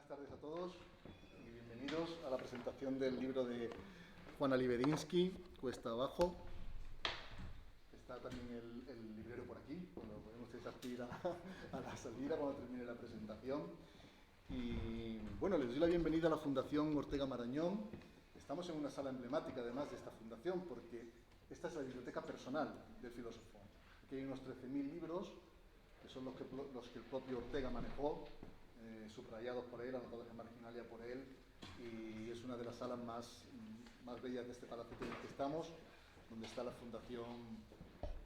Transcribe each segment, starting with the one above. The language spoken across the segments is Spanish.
tardes a todos y bienvenidos a la presentación del libro de Juana Libedinsky, Cuesta Abajo. Está también el librero por aquí, lo podemos ir a la salida cuando termine la presentación. Y bueno, les doy la bienvenida a la Fundación Ortega Marañón. Estamos en una sala emblemática además de esta fundación porque esta es la biblioteca personal del filósofo. Aquí hay unos 13.000 libros que son los que el propio Ortega manejó, subrayados por él, anotados en marginalia por él, y es una de las salas más bellas de este palacete en el que estamos, donde está la fundación,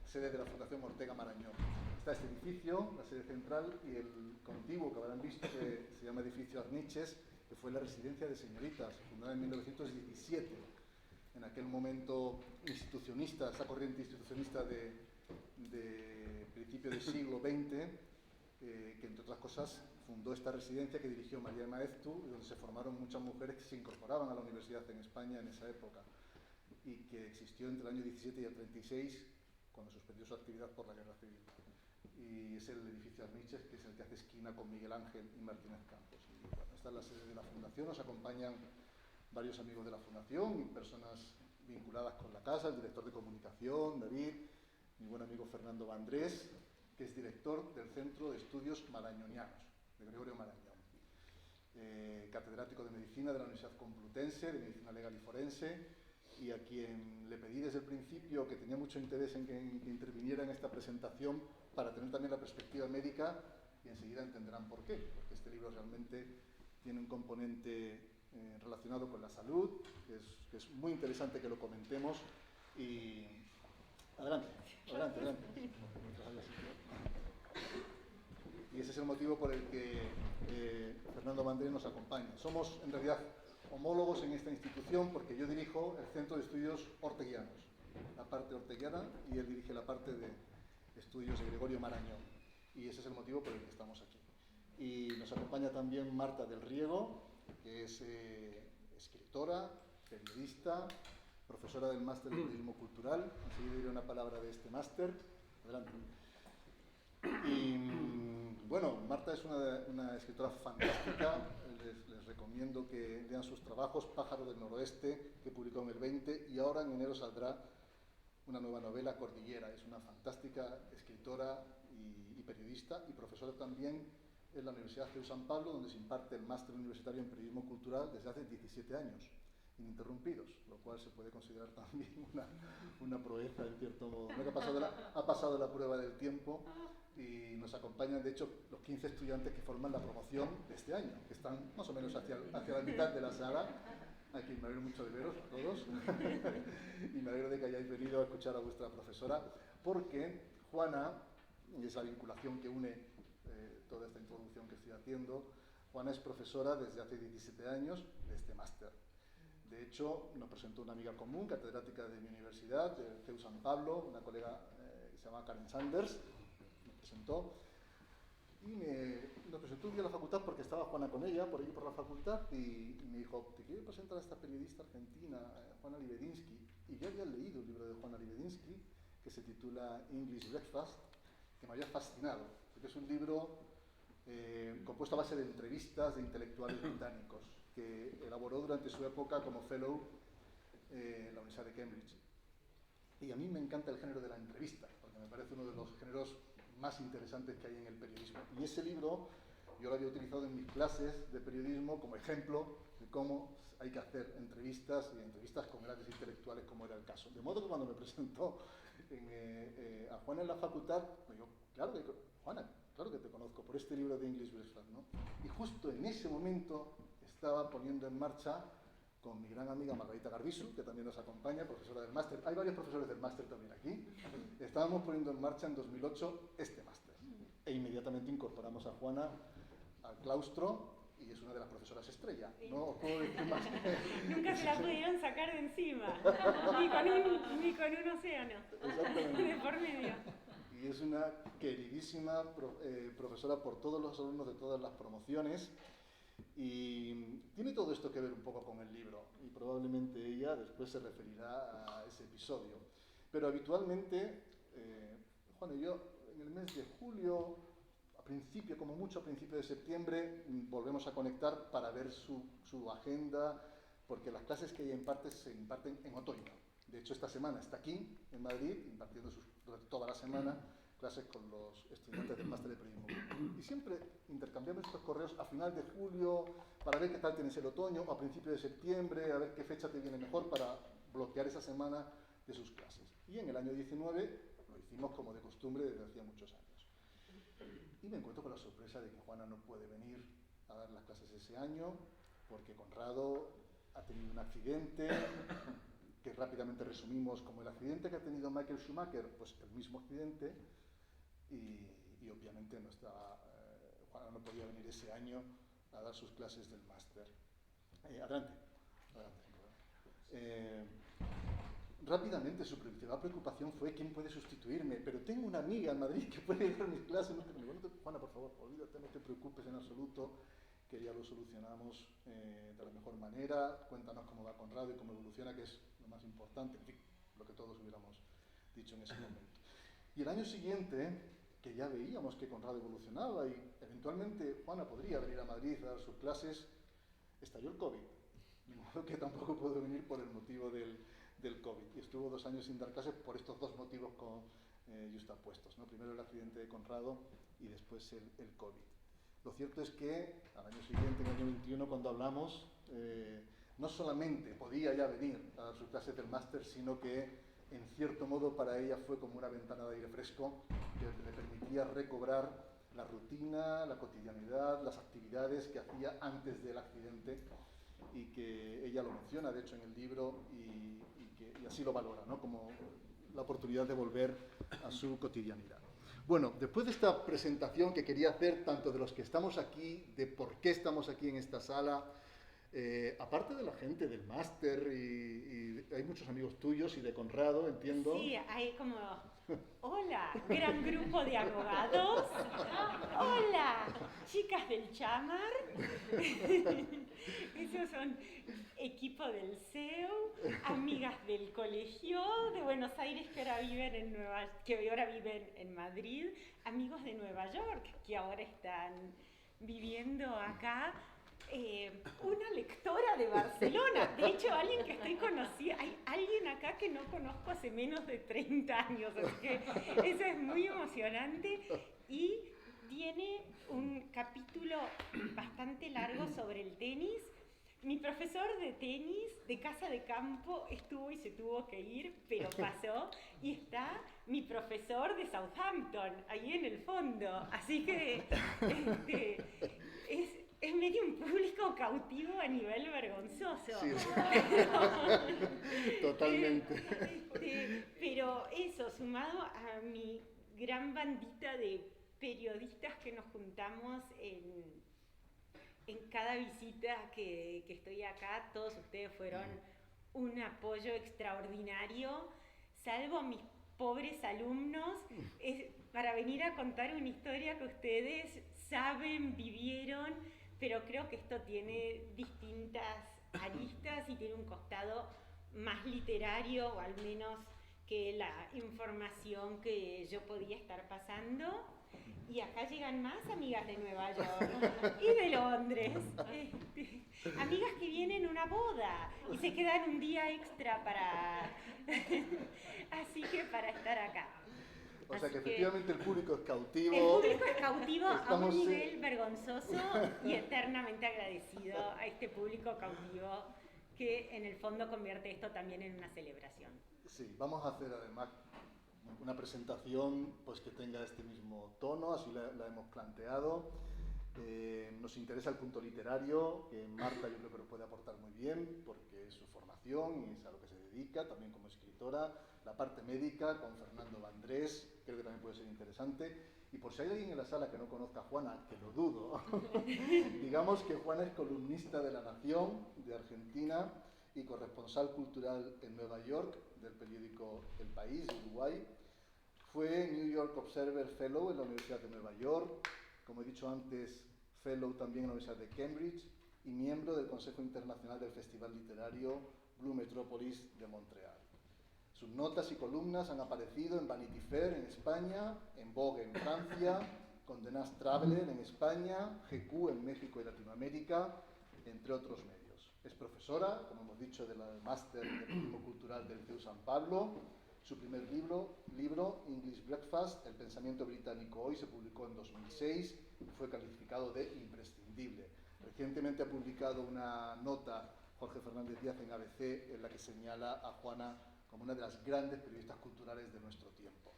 sede de la Fundación Ortega Marañón. Está este edificio, la sede central, y el contiguo que habrán visto, que se llama edificio Arniches, que fue la residencia de señoritas, fundada en 1917. En aquel momento institucionista, esa corriente institucionista de principio del siglo XX, que entre otras cosas fundó esta residencia que dirigió María Maeztu, donde se formaron muchas mujeres que se incorporaban a la universidad en España en esa época, y que existió entre el año 17 y el 36, cuando suspendió su actividad por la guerra civil. Y es el edificio Arniches, que es el que hace esquina con Miguel Ángel y Martínez Campos. Y bueno, esta es la sede de la fundación, nos acompañan varios amigos de la fundación y personas vinculadas con la casa, el director de comunicación, David, mi buen amigo Fernando Vandrés, que es director del Centro de Estudios Marañonianos, de Gregorio Marañón, catedrático de Medicina de la Universidad Complutense, de Medicina Legal y Forense, y a quien le pedí desde el principio que tenía mucho interés en que interviniera en esta presentación para tener también la perspectiva médica, y enseguida entenderán por qué, porque este libro realmente tiene un componente relacionado con la salud, que es muy interesante que lo comentemos. Y adelante. Y ese es el motivo por el que Fernando Vandrés nos acompaña. Somos, en realidad, homólogos en esta institución porque yo dirijo el Centro de Estudios Orteguianos, la parte orteguiana, y él dirige la parte de estudios de Gregorio Marañón. Y ese es el motivo por el que estamos aquí. Y nos acompaña también Marta del Riego, que es escritora, periodista, profesora del máster de periodismo cultural. Enseguida diré una palabra de este máster. Adelante. Y bueno, Marta es una escritora fantástica. Les recomiendo que lean sus trabajos. Pájaro del Noroeste, que publicó en el 20, y ahora en enero saldrá una nueva novela, Cordillera. Es una fantástica escritora y periodista, y profesora también en la Universidad CEU San Pablo, donde se imparte el máster universitario en periodismo cultural desde hace 17 años, ininterrumpidos, lo cual se puede considerar también una proeza, en cierto modo. ¿No? Que ha pasado la prueba del tiempo, y nos acompañan, de hecho, los 15 estudiantes que forman la promoción de este año, que están más o menos hacia la mitad de la sala. Aquí me alegro mucho de veros a todos y me alegro de que hayáis venido a escuchar a vuestra profesora, porque Juana, y es la vinculación que une toda esta introducción que estoy haciendo, Juana es profesora desde hace 17 años de este máster. De hecho, nos presentó una amiga común, catedrática de mi universidad, de CEU San Pablo, una colega que se llama Karen Sanders, nos presentó. Y nos presentó un día a la facultad porque estaba Juana con ella, por allí por la facultad, y me dijo, te quiero presentar a esta periodista argentina, Juana Libedinsky. Y yo había leído un libro de Juana Libedinsky que se titula English Breakfast, que me había fascinado, porque es un libro compuesto a base de entrevistas de intelectuales británicos, que elaboró durante su época como fellow en la Universidad de Cambridge. Y a mí me encanta el género de la entrevista, porque me parece uno de los géneros más interesantes que hay en el periodismo. Y ese libro yo lo había utilizado en mis clases de periodismo como ejemplo de cómo hay que hacer entrevistas, y entrevistas con grandes intelectuales, como era el caso. De modo que cuando me presentó a Juana en la facultad, me dijo, Juana, claro que te conozco por este libro de English Breakfast, ¿no? Y justo en ese momento estaba poniendo en marcha, con mi gran amiga Margarita Garbisu, que también nos acompaña, profesora del máster. Hay varios profesores del máster también aquí. Estábamos poniendo en marcha en 2008 este máster. E inmediatamente incorporamos a Juana al claustro, y es una de las profesoras estrella. No os puedo decir más que... Nunca se la pudieron sacar de encima, ni con un océano. Exactamente. De por medio. Y es una queridísima profesora por todos los alumnos de todas las promociones. Y tiene todo esto que ver un poco con el libro, y probablemente ella después se referirá a ese episodio. Pero habitualmente, Juan y yo, en el mes de julio, principio, como mucho a principio de septiembre, volvemos a conectar para ver su agenda, porque las clases que ella imparte se imparten en otoño. De hecho, esta semana está aquí, en Madrid, impartiendo durante toda la semana clases con los estudiantes del máster de periodismo. Y siempre intercambiamos estos correos a final de julio para ver qué tal tienes el otoño, o a principio de septiembre, a ver qué fecha te viene mejor para bloquear esa semana de sus clases. Y en el año 19 lo hicimos como de costumbre desde hacía muchos años. Y me encuentro con la sorpresa de que Juana no puede venir a dar las clases ese año porque Conrado ha tenido un accidente que rápidamente resumimos como el accidente que ha tenido Michael Schumacher, pues el mismo accidente, y obviamente no está, Juana no podía venir ese año a dar sus clases del máster. Adelante. Rápidamente su principal preocupación fue quién puede sustituirme, pero tengo una amiga en Madrid que puede dar mis clases. Juana, por favor, olvídate, no te preocupes en absoluto, que ya lo solucionamos de la mejor manera. Cuéntanos cómo va Conrado y cómo evoluciona, que es lo más importante, en fin, lo que todos hubiéramos dicho en ese momento. Y el año siguiente, que ya veíamos que Conrado evolucionaba y eventualmente Juana podría venir a Madrid a dar sus clases, estalló el COVID. De modo que tampoco pudo venir por el motivo del COVID. Y estuvo 2 años sin dar clases por estos 2 motivos justapuestos, ¿no? Primero el accidente de Conrado y después el COVID. Lo cierto es que al año siguiente, en el año 21, cuando hablamos, no solamente podía ya venir a dar sus clases del máster, sino que en cierto modo para ella fue como una ventana de aire fresco que le permitía recobrar la rutina, la cotidianidad, las actividades que hacía antes del accidente, y que ella lo menciona, de hecho, en el libro, y así lo valora, ¿no? Como la oportunidad de volver a su cotidianidad. Bueno, después de esta presentación que quería hacer, tanto de los que estamos aquí, de por qué estamos aquí en esta sala, aparte de la gente del máster, y hay muchos amigos tuyos y de Conrado, entiendo. Sí, hay como, hola, gran grupo de abogados, hola, chicas del Chamar, esos son equipo del CEU, amigas del colegio de Buenos Aires que ahora viven en Madrid, amigos de Nueva York que ahora están viviendo acá. Una lectora de Barcelona, de hecho alguien que estoy conocida, hay alguien acá que no conozco hace menos de 30 años, así que eso es muy emocionante, y tiene un capítulo bastante largo sobre el tenis. Mi profesor de tenis de casa de campo estuvo y se tuvo que ir, pero pasó, y está mi profesor de Southampton ahí en el fondo, así que es medio un público cautivo a nivel vergonzoso. Sí. Totalmente. Pero eso, sumado a mi gran bandita de periodistas que nos juntamos en cada visita que estoy acá, todos ustedes fueron un apoyo extraordinario, salvo mis pobres alumnos, para venir a contar una historia que ustedes saben, vivieron, pero creo que esto tiene distintas aristas y tiene un costado más literario, o al menos que la información que yo podía estar pasando. Y acá llegan más amigas de Nueva York y de Londres, amigas que vienen a una boda y se quedan un día extra así que para estar acá. O sea que efectivamente el público es cautivo. El público es cautivo a un nivel vergonzoso y eternamente agradecido a este público cautivo que en el fondo convierte esto también en una celebración. Sí, vamos a hacer además una presentación pues, que tenga este mismo tono, así la hemos planteado. Nos interesa el punto literario, que Marta yo creo que lo puede aportar muy bien, porque es su formación y es a lo que se dedica, también como escritora. La parte médica con Fernando Vandrés, creo que también puede ser interesante. Y por si hay alguien en la sala que no conozca a Juana, que lo dudo, digamos que Juana es columnista de La Nación, de Argentina, y corresponsal cultural en Nueva York, del periódico El País, de Uruguay. Fue New York Observer Fellow en la Universidad de Nueva York, como he dicho antes, Fellow también en la Universidad de Cambridge, y miembro del Consejo Internacional del Festival Literario Blue Metropolis de Montreal. Sus notas y columnas han aparecido en Vanity Fair en España, en Vogue en Francia, Condé Nast Traveler en España, GQ en México y Latinoamérica, entre otros medios. Es profesora, como hemos dicho, del máster de Periodismo Cultural del CEU San Pablo. Su primer libro, English Breakfast, El pensamiento británico hoy, se publicó en 2006 y fue calificado de imprescindible. Recientemente ha publicado una nota Jorge Fernández Díaz en ABC en la que señala a Juana como una de las grandes periodistas culturales de nuestro tiempo.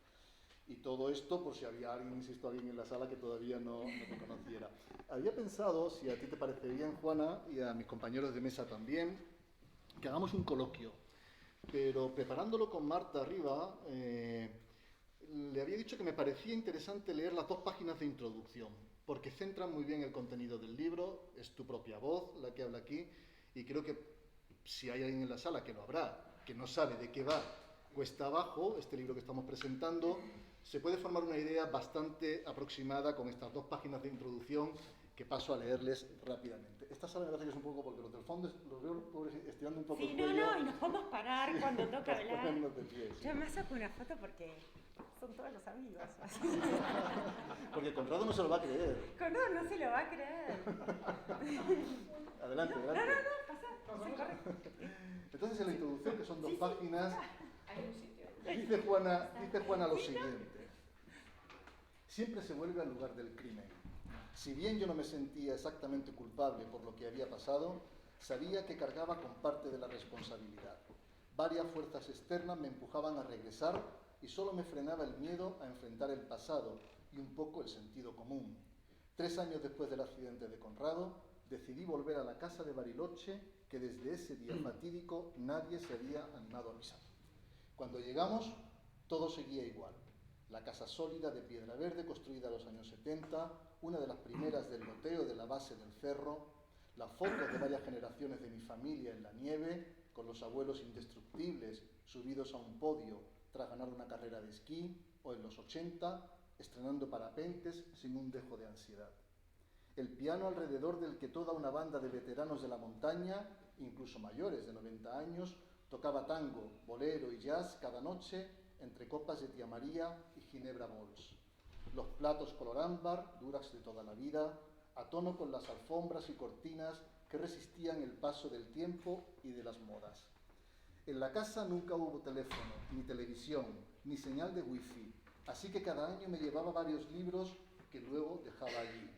Y todo esto por si había alguien, insisto, alguien en la sala que todavía no me conociera. Había pensado, si a ti te parece bien, Juana, y a mis compañeros de mesa también, que hagamos un coloquio. Pero preparándolo con Marta arriba, le había dicho que me parecía interesante leer las 2 páginas de introducción, porque centran muy bien el contenido del libro, es tu propia voz la que habla aquí, y creo que si hay alguien en la sala, que lo habrá, que no sabe de qué va Cuesta Abajo, este libro que estamos presentando, se puede formar una idea bastante aproximada con estas 2 páginas de introducción que paso a leerles rápidamente. Esta sala me parece que es un poco, porque los del fondo los veo pobres estirando un poco el cuello. Sí, y nos podemos parar sí, cuando toca hablar. De pie, sí. Yo además saco una foto porque son todos los amigos. Porque Conrado no se lo va a creer. Conrado no se lo va a creer. Adelante, No, adelante. pasá. Sí, corre. Entonces, en la introducción, que son 2 páginas, Hay un sitio. dice Juana lo siguiente. Siempre se vuelve al lugar del crimen. Si bien yo no me sentía exactamente culpable por lo que había pasado, sabía que cargaba con parte de la responsabilidad. Varias fuerzas externas me empujaban a regresar y solo me frenaba el miedo a enfrentar el pasado y un poco el sentido común. 3 años después del accidente de Conrado, decidí volver a la casa de Bariloche, que desde ese día fatídico nadie se había animado a pisar. Cuando llegamos, todo seguía igual. La casa sólida de piedra verde, construida en los años 70, una de las primeras del loteo de la base del cerro, las fotos de varias generaciones de mi familia en la nieve, con los abuelos indestructibles subidos a un podio tras ganar una carrera de esquí, o en los 80, estrenando parapentes sin un dejo de ansiedad. El piano alrededor del que toda una banda de veteranos de la montaña, incluso mayores de 90 años, tocaba tango, bolero y jazz cada noche entre copas de Tía María y Ginebra Bols. Los platos color ámbar, duras de toda la vida, a tono con las alfombras y cortinas que resistían el paso del tiempo y de las modas. En la casa nunca hubo teléfono, ni televisión, ni señal de wifi, así que cada año me llevaba varios libros que luego dejaba allí.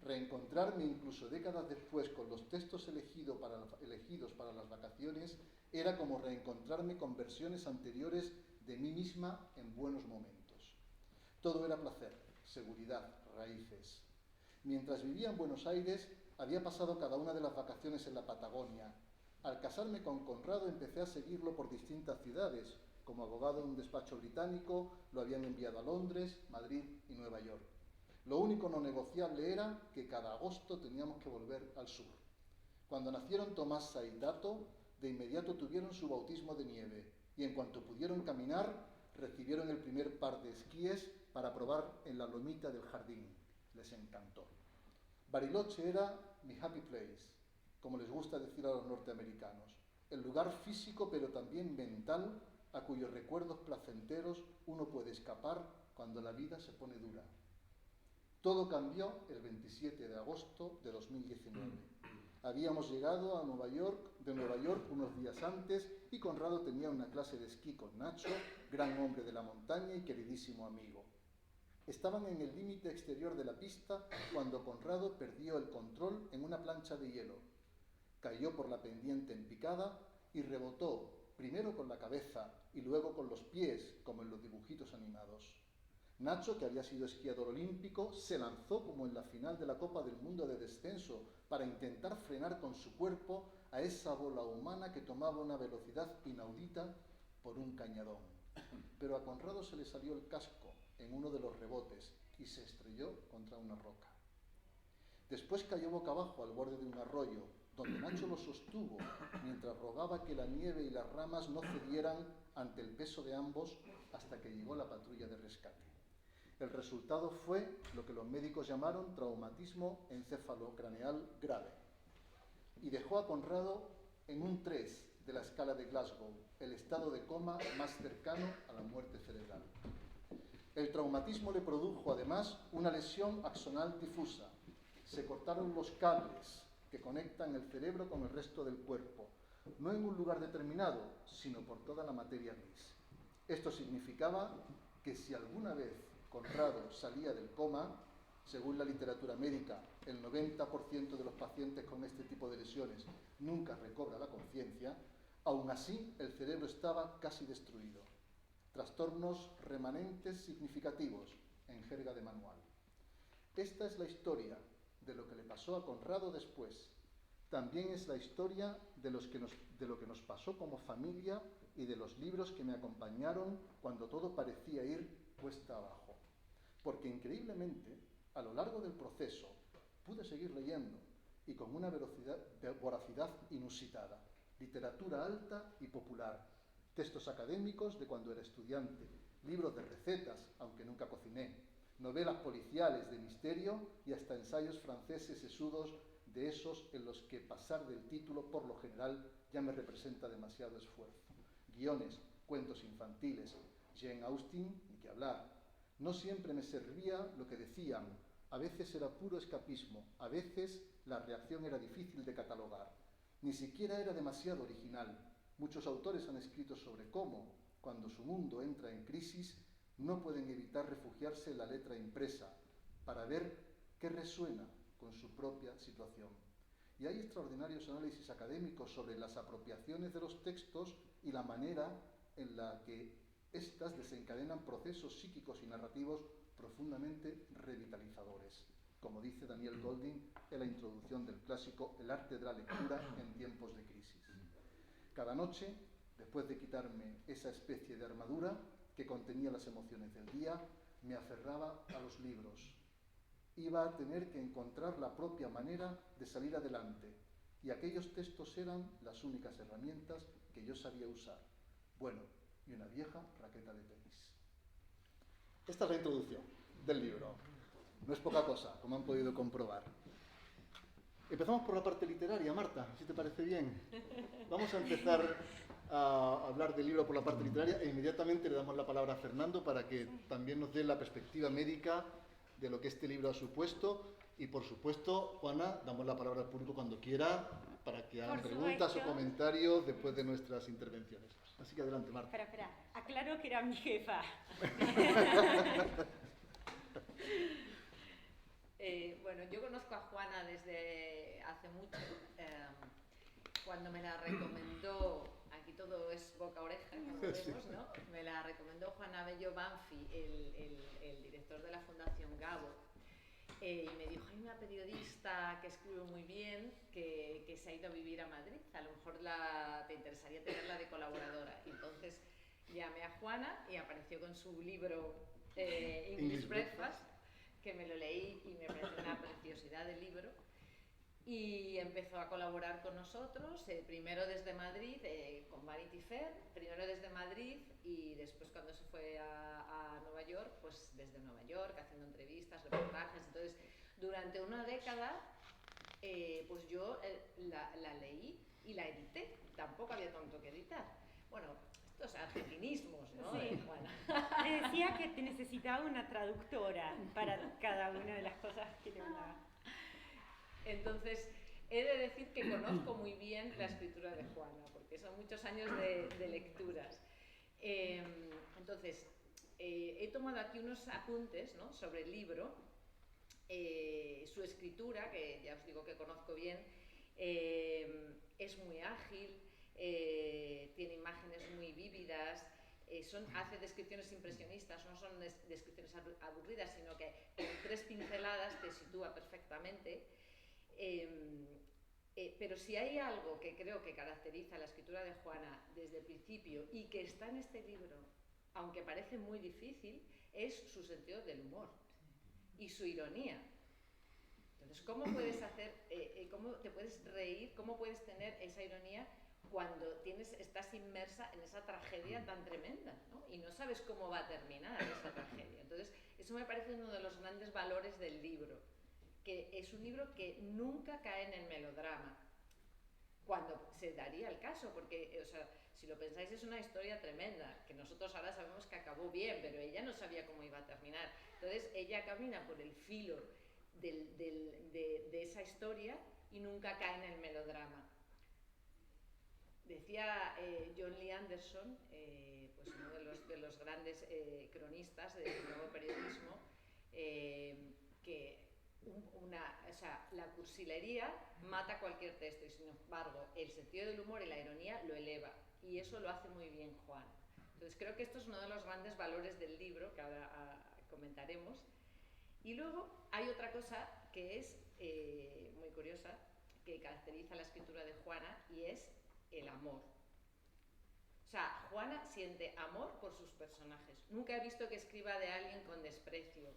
Reencontrarme incluso décadas después con los textos elegidos para las vacaciones era como reencontrarme con versiones anteriores de mí misma en buenos momentos. Todo era placer, seguridad, raíces. Mientras vivía en Buenos Aires, había pasado cada una de las vacaciones en la Patagonia. Al casarme con Conrado empecé a seguirlo por distintas ciudades. Como abogado en un despacho británico, lo habían enviado a Londres, Madrid y Nueva York. Lo único no negociable era que cada agosto teníamos que volver al sur. Cuando nacieron Tomasa y Tato, de inmediato tuvieron su bautismo de nieve y en cuanto pudieron caminar, recibieron el primer par de esquíes para probar en la lomita del jardín. Les encantó. Bariloche era mi happy place, como les gusta decir a los norteamericanos, el lugar físico pero también mental a cuyos recuerdos placenteros uno puede escapar cuando la vida se pone dura. Todo cambió el 27 de agosto de 2019. Habíamos llegado de Nueva York unos días antes y Conrado tenía una clase de esquí con Nacho, gran hombre de la montaña y queridísimo amigo. Estaban en el límite exterior de la pista cuando Conrado perdió el control en una plancha de hielo. Cayó por la pendiente en picada y rebotó primero con la cabeza y luego con los pies, como en los dibujitos animados. Nacho, que había sido esquiador olímpico, se lanzó como en la final de la Copa del Mundo de descenso para intentar frenar con su cuerpo a esa bola humana que tomaba una velocidad inaudita por un cañadón. Pero a Conrado se le salió el casco en uno de los rebotes y se estrelló contra una roca. Después cayó boca abajo al borde de un arroyo, donde Nacho lo sostuvo mientras rogaba que la nieve y las ramas no cedieran ante el peso de ambos hasta que llegó la patrulla de rescate. El resultado fue lo que los médicos llamaron traumatismo encefalocraneal grave y dejó a Conrado en un 3 de la escala de Glasgow, el estado de coma más cercano a la muerte cerebral. El traumatismo le produjo además una lesión axonal difusa. Se cortaron los cables que conectan el cerebro con el resto del cuerpo, no en un lugar determinado, sino por toda la materia gris. Esto significaba que si alguna vez Conrado salía del coma, según la literatura médica, el 90% de los pacientes con este tipo de lesiones nunca recobra la conciencia, aún así el cerebro estaba casi destruido. Trastornos remanentes significativos, en jerga de manual. Esta es la historia de lo que le pasó a Conrado después. También es la historia de lo que nos pasó como familia y de los libros que me acompañaron cuando todo parecía ir cuesta abajo. Porque increíblemente, a lo largo del proceso, pude seguir leyendo y con una voracidad inusitada. Literatura alta y popular, textos académicos de cuando era estudiante, libros de recetas, aunque nunca cociné, novelas policiales de misterio y hasta ensayos franceses sesudos de esos en los que pasar del título, por lo general, ya me representa demasiado esfuerzo. Guiones, cuentos infantiles, Jane Austen, ni que hablar. No siempre me servía lo que decían, a veces era puro escapismo, a veces la reacción era difícil de catalogar. Ni siquiera era demasiado original. Muchos autores han escrito sobre cómo, cuando su mundo entra en crisis, no pueden evitar refugiarse en la letra impresa para ver qué resuena con su propia situación. Y hay extraordinarios análisis académicos sobre las apropiaciones de los textos y la manera en la que éstas desencadenan procesos psíquicos y narrativos profundamente revitalizadores, como dice Daniel Goldin en la introducción del clásico El arte de la lectura en tiempos de crisis. Cada noche, después de quitarme esa especie de armadura que contenía las emociones del día, me aferraba a los libros. Iba a tener que encontrar la propia manera de salir adelante, y aquellos textos eran las únicas herramientas que yo sabía usar. Bueno, y una vieja raqueta de tenis. Esta es la introducción del libro. No es poca cosa, como han podido comprobar. Empezamos por la parte literaria, Marta, si te parece bien. Vamos a empezar a hablar del libro por la parte literaria e inmediatamente le damos la palabra a Fernando para que también nos dé la perspectiva médica de lo que este libro ha supuesto. Y por supuesto, Juana, damos la palabra al público cuando quiera para que hagan preguntas o comentarios después de nuestras intervenciones. Así que adelante, Marta. Espera, aclaro que era mi jefa. Bueno, yo conozco a Juana desde hace mucho. Cuando me la recomendó, aquí todo es boca-oreja, como vemos, ¿no? Me la recomendó Juan Abello Banfi, el director de la Fundación Gabo. Y me dijo, hay una periodista que escribe muy bien, que se ha ido a vivir a Madrid, a lo mejor te interesaría tenerla de colaboradora. Y entonces llamé a Juana y apareció con su libro English Breakfast, que me lo leí y me pareció una preciosidad de libro. Y empezó a colaborar con nosotros, primero desde Madrid, con Vanity Fair, primero desde Madrid y después cuando se fue a Nueva York, pues desde Nueva York, haciendo entrevistas, reportajes. Entonces, durante una década, pues yo la leí y la edité. Tampoco había tanto que editar. Bueno, estos argentinismos, ¿no? Sí. Bueno. Me decía que te necesitaba una traductora para cada una de las cosas que le hablaba. Entonces, he de decir que conozco muy bien la escritura de Juana, porque son muchos años de lecturas. Entonces, he tomado aquí unos apuntes, ¿no?, sobre el libro. Su escritura, que ya os digo que conozco bien, es muy ágil, tiene imágenes muy vívidas, hace descripciones impresionistas, no son descripciones aburridas, sino que en 3 pinceladas te sitúa perfectamente. Pero si hay algo que creo que caracteriza la escritura de Juana desde el principio y que está en este libro, aunque parece muy difícil, es su sentido del humor y su ironía. Entonces, ¿cómo puedes cómo te puedes reír, cómo puedes tener esa ironía cuando estás inmersa en esa tragedia tan tremenda, ¿no? Y no sabes cómo va a terminar esa tragedia? Entonces, eso me parece uno de los grandes valores del libro, que es un libro que nunca cae en el melodrama. cuando se daría el caso, porque, o sea, si lo pensáis, es una historia tremenda, que nosotros ahora sabemos que acabó bien, pero ella no sabía cómo iba a terminar. Entonces, ella camina por el filo de esa historia y nunca cae en el melodrama. Decía John Lee Anderson, pues uno de los grandes cronistas del nuevo periodismo, que la cursilería mata cualquier texto y, sin embargo, el sentido del humor y la ironía lo eleva, y eso lo hace muy bien Juana. Entonces creo que esto es uno de los grandes valores del libro, que ahora comentaremos. Y luego hay otra cosa que es muy curiosa, que caracteriza la escritura de Juana, y es el amor. O sea, Juana siente amor por sus personajes. Nunca he visto que escriba de alguien con desprecio.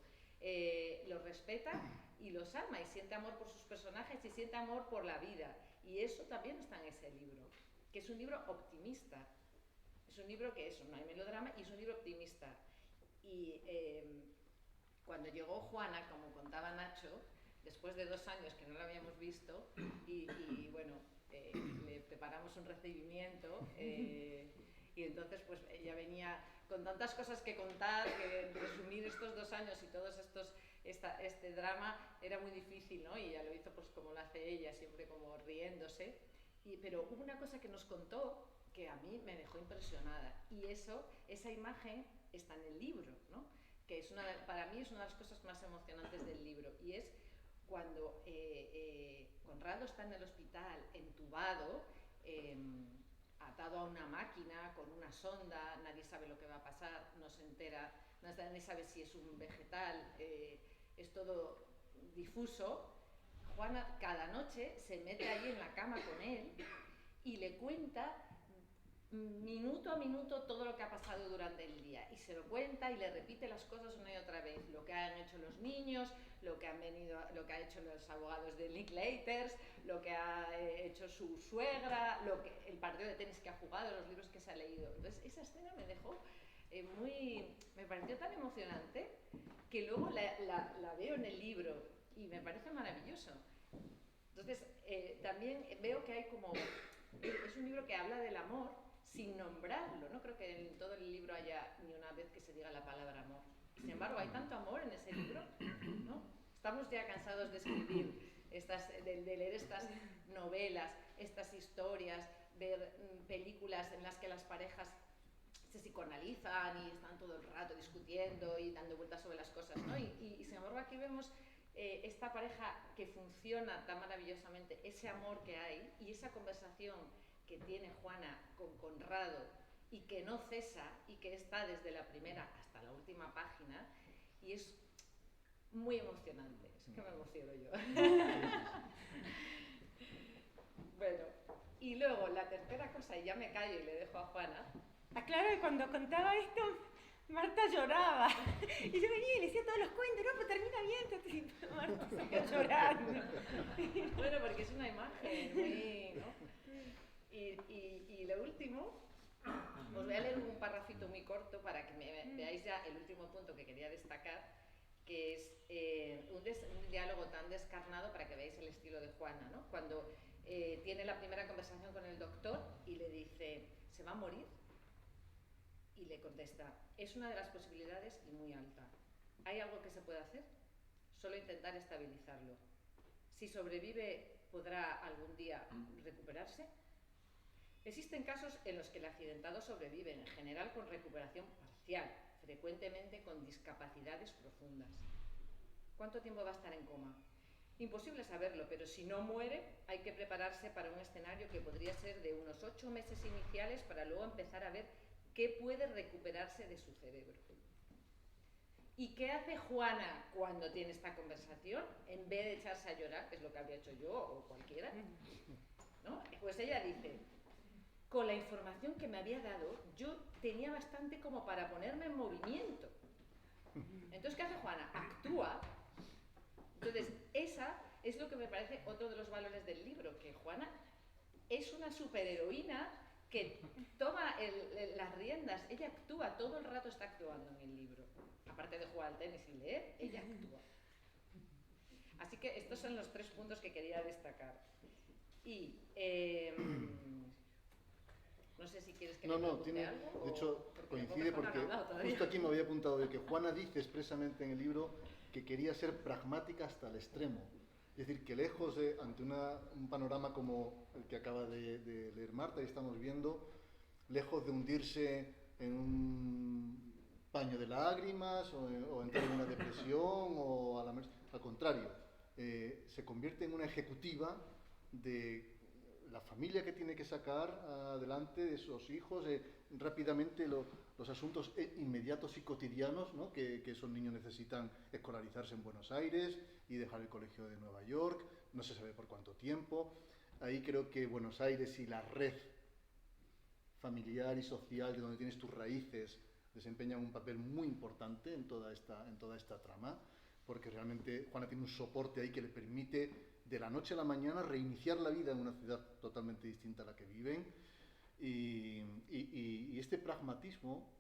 Los respeta y los ama, y siente amor por sus personajes y siente amor por la vida. Y eso también está en ese libro, que es un libro optimista. Es un libro que no hay melodrama, y es un libro optimista. Y cuando llegó Juana, como contaba Nacho, después de 2 años que no la habíamos visto, y bueno, le preparamos un recibimiento, y entonces pues ella venía con tantas cosas que contar, que resumir estos 2 años y todos este drama era muy difícil, ¿no? Y ella lo hizo pues como lo hace ella, siempre como riéndose. Pero hubo una cosa que nos contó que a mí me dejó impresionada, y esa imagen está en el libro, ¿no? Que para mí es una de las cosas más emocionantes del libro, y es cuando Conrado está en el hospital entubado, atado a una máquina con una sonda, nadie sabe lo que va a pasar, no se entera, nadie sabe si es un vegetal, es todo difuso. Juana cada noche se mete allí en la cama con él y le cuenta minuto a minuto todo lo que ha pasado durante el día, y se lo cuenta y le repite las cosas una y otra vez, lo que han hecho los niños, lo que ha hecho los abogados de Linklaters, lo que ha hecho su suegra, el partido de tenis que ha jugado, los libros que se ha leído. Entonces esa escena me dejó me pareció tan emocionante que luego la veo en el libro y me parece maravilloso. Entonces también veo que hay es un libro que habla del amor sin nombrarlo. No creo que en todo el libro haya ni una vez que se diga la palabra amor. Sin embargo, hay tanto amor en ese libro, ¿no? Estamos ya cansados de escribir, de leer estas novelas, estas historias, ver películas en las que las parejas se psicoanalizan y están todo el rato discutiendo y dando vueltas sobre las cosas, ¿no? Y sin embargo aquí vemos esta pareja que funciona tan maravillosamente, ese amor que hay y esa conversación que tiene Juana con Conrado y que no cesa y que está desde la primera hasta la última página, y es muy emocionante. Es que me emociono yo. Bueno, y luego la tercera cosa, y ya me callo y le dejo a Juana. Claro que cuando contaba esto, Marta lloraba. Y yo venía y le decía todos los cuentos, no, pero termina bien. Marta se quedó llorando. Bueno, porque es una imagen muy, ¿no? Y lo último, os voy a leer un parrafito muy corto para que veáis ya el último punto que quería destacar, que es un diálogo tan descarnado para que veáis el estilo de Juana, ¿no? Cuando tiene la primera conversación con el doctor y le dice, ¿se va a morir? Y le contesta, es una de las posibilidades y muy alta. ¿Hay algo que se pueda hacer? Solo intentar estabilizarlo. Si sobrevive, ¿podrá algún día recuperarse? Existen casos en los que el accidentado sobrevive, en general con recuperación parcial, frecuentemente con discapacidades profundas. ¿Cuánto tiempo va a estar en coma? Imposible saberlo, pero si no muere, hay que prepararse para un escenario que podría ser de unos 8 meses iniciales para luego empezar a ver qué puede recuperarse de su cerebro. ¿Y qué hace Juana cuando tiene esta conversación? En vez de echarse a llorar, que es lo que habría hecho yo o cualquiera, ¿no? Pues ella dice, con la información que me había dado, yo tenía bastante como para ponerme en movimiento. Entonces, ¿qué hace Juana? Actúa. Entonces, esa es lo que me parece otro de los valores del libro, que Juana es una superheroína que toma las riendas, ella actúa, todo el rato está actuando en el libro. Aparte de jugar al tenis y leer, ella actúa. Así que estos son los 3 puntos que quería destacar. Y no sé si quieres que No, le no, pregunte algo. de hecho coincide Juan no ha porque hablado todavía. justo aquí me había apuntado de que Juana dice expresamente en el libro que quería ser pragmática hasta el extremo. Es decir, que lejos de, ante un panorama como el que acaba de leer Marta y estamos viendo, lejos de hundirse en un paño de lágrimas o entrar en una depresión o al contrario, se convierte en una ejecutiva de la familia que tiene que sacar adelante de esos hijos, rápidamente los asuntos inmediatos y cotidianos, ¿no? que esos niños necesitan escolarizarse en Buenos Aires y dejar el colegio de Nueva York, no se sabe por cuánto tiempo. Ahí creo que Buenos Aires y la red familiar y social de donde tienes tus raíces desempeñan un papel muy importante en toda esta trama, porque realmente Juana tiene un soporte ahí que le permite de la noche a la mañana reiniciar la vida en una ciudad totalmente distinta a la que viven. Y este pragmatismo,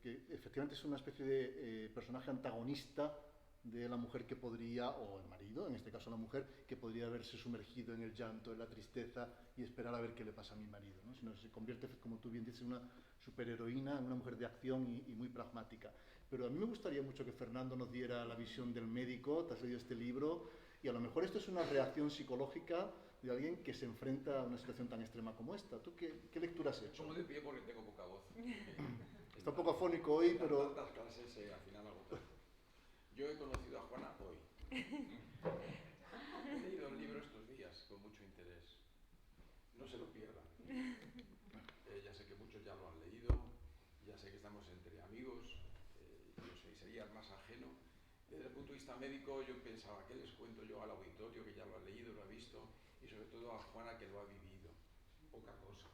que efectivamente es una especie de personaje antagonista de la mujer que podría, o el marido, en este caso la mujer, que podría haberse sumergido en el llanto, en la tristeza y esperar a ver qué le pasa a mi marido, ¿no? Sino que se convierte, como tú bien dices, en una superheroína, en una mujer de acción y muy pragmática. Pero a mí me gustaría mucho que Fernando nos diera la visión del médico. Te has leído este libro y a lo mejor esto es una reacción psicológica de alguien que se enfrenta a una situación tan extrema como esta. ¿Tú qué lectura has hecho? Pongo de pie porque tengo poca voz. Está un poco afónico hoy, pero... Tantas clases al final agotan. Yo he conocido a Juana hoy. He leído el libro estos días con mucho interés. No se lo pierdan. Ya sé que muchos ya lo han leído, ya sé que estamos entre amigos, yo sería el más ajeno. Desde el punto de vista médico yo pensaba, ¿qué les cuento yo al auditorio que ya lo ha leído, lo ha visto? Y sobre todo a Juana que lo ha vivido. Poca cosa.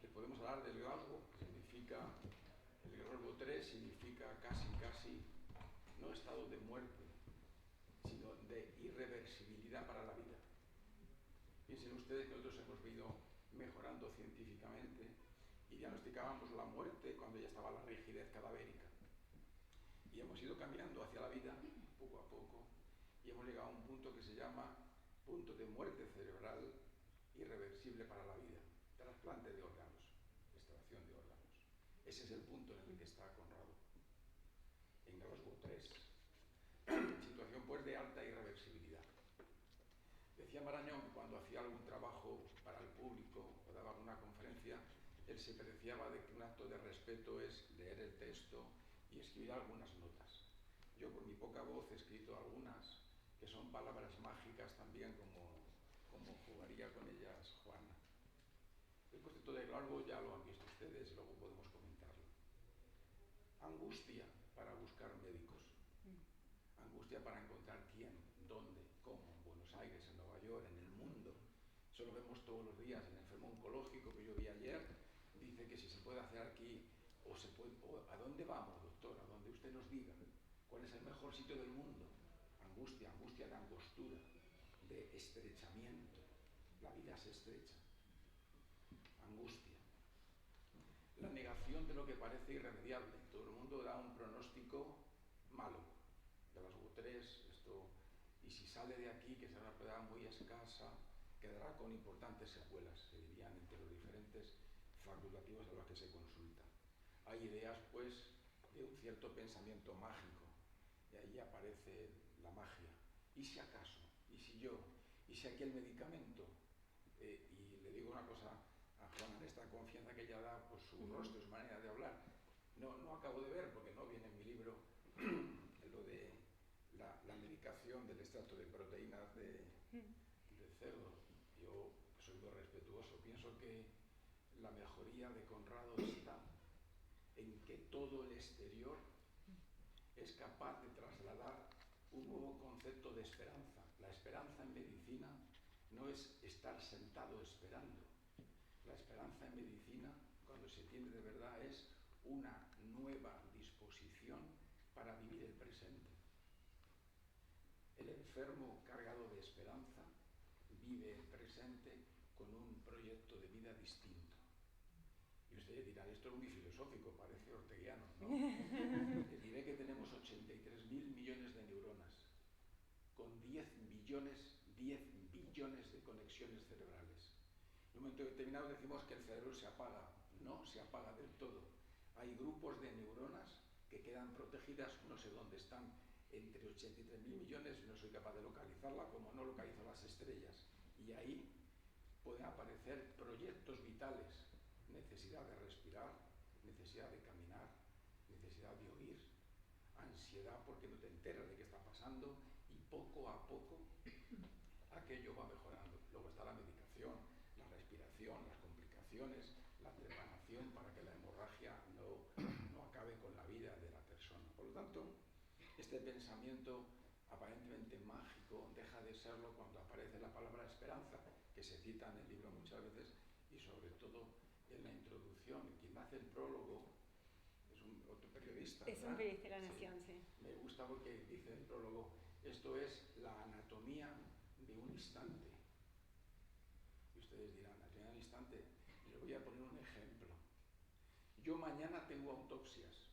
Le podemos hablar del galgo, que significa, el galgo 3 significa casi, no estado de muerte, sino de irreversibilidad para la vida. Piensen ustedes que nosotros hemos ido mejorando científicamente y diagnosticábamos la muerte cuando ya estaba la rigidez cadavérica. Y hemos ido cambiando hacia la vida, poco a poco, y hemos llegado a un punto que se llama punto de muerte cerebral irreversible para la vida. Trasplante de órganos, extracción de órganos. Ese es el punto en el que está Conrado. En Glasgow 3. Situación pues de alta irreversibilidad. Decía Marañón que cuando hacía algún trabajo para el público o daba alguna conferencia, él se preciaba de que un acto de respeto es leer el texto y escribir algunas notas. Yo por mi poca voz he escrito algunas que son palabras mágicas también como jugaría con ellas Juana. El concepto de Glasgow ya lo han visto ustedes, luego podemos comentarlo. Angustia para buscar médicos. Angustia para encontrar quién, dónde, cómo, en Buenos Aires, en Nueva York, en el mundo. Eso lo vemos todos los días. El enfermo oncológico que yo vi ayer dice que si se puede hacer aquí o ¿a dónde vamos, doctor? A donde usted nos diga. ¿Cuál es el mejor sitio del mundo? Angustia, angustia de angostura, de estrechamiento. La vida se estrecha. Angustia. La negación de lo que parece irremediable. Todo el mundo da un pronóstico malo. Glasgow 3, y si sale de aquí, que será una prueba muy escasa, quedará con importantes secuelas, se dirían entre los diferentes facultativos a los que se consulta. Hay ideas, pues, de un cierto pensamiento mágico, y ahí aparece la magia. ¿Y si acaso? ¿Y si yo? ¿Y si aquel medicamento? Y le digo una cosa a Juana, en esta confianza que ella da por su rostro, su manera de hablar. No acabo de ver, porque no viene en mi libro, lo de la medicación del extracto de proteínas de cerdo. Yo soy muy respetuoso. Pienso que la mejoría de Conrado está en que todo el exterior es capaz de trasladar un nuevo concepto de esperanza. La esperanza en medicina no es estar sentado esperando. La esperanza en medicina, cuando se entiende de verdad, es una nueva disposición para vivir el presente. El enfermo cargado de esperanza vive el presente con un proyecto de vida distinto. Y ustedes dirán, esto es muy filosófico, parece orteguiano, ¿no? Les diré que tenemos 83.000 millones de neuronas, con 10 billones de conexiones explosiones cerebrales. En un momento determinado decimos que el cerebro se apaga. No se apaga del todo. Hay grupos de neuronas que quedan protegidas, no sé dónde están, entre 83.000 millones, no soy capaz de localizarla, como no localizo las estrellas. Y ahí pueden aparecer proyectos vitales, necesidad de respirar, necesidad de caminar, necesidad de oír, ansiedad porque no te enteras de qué está pasando, y poco a poco aquello va mejorando. Luego está la medicación, la respiración, las complicaciones, la trepanación para que la hemorragia no acabe con la vida de la persona. Por lo tanto, este pensamiento aparentemente mágico deja de serlo cuando aparece la palabra esperanza, que se cita en el libro muchas veces, y sobre todo en la introducción. Quien hace el prólogo es otro periodista, es ¿verdad? un periodista de La Nación, sí. Me gusta porque dice el prólogo, esto es la anatomía de un instante. Y ustedes dirán, anatomía de un instante. Y les voy a poner un ejemplo. Yo mañana tengo autopsias.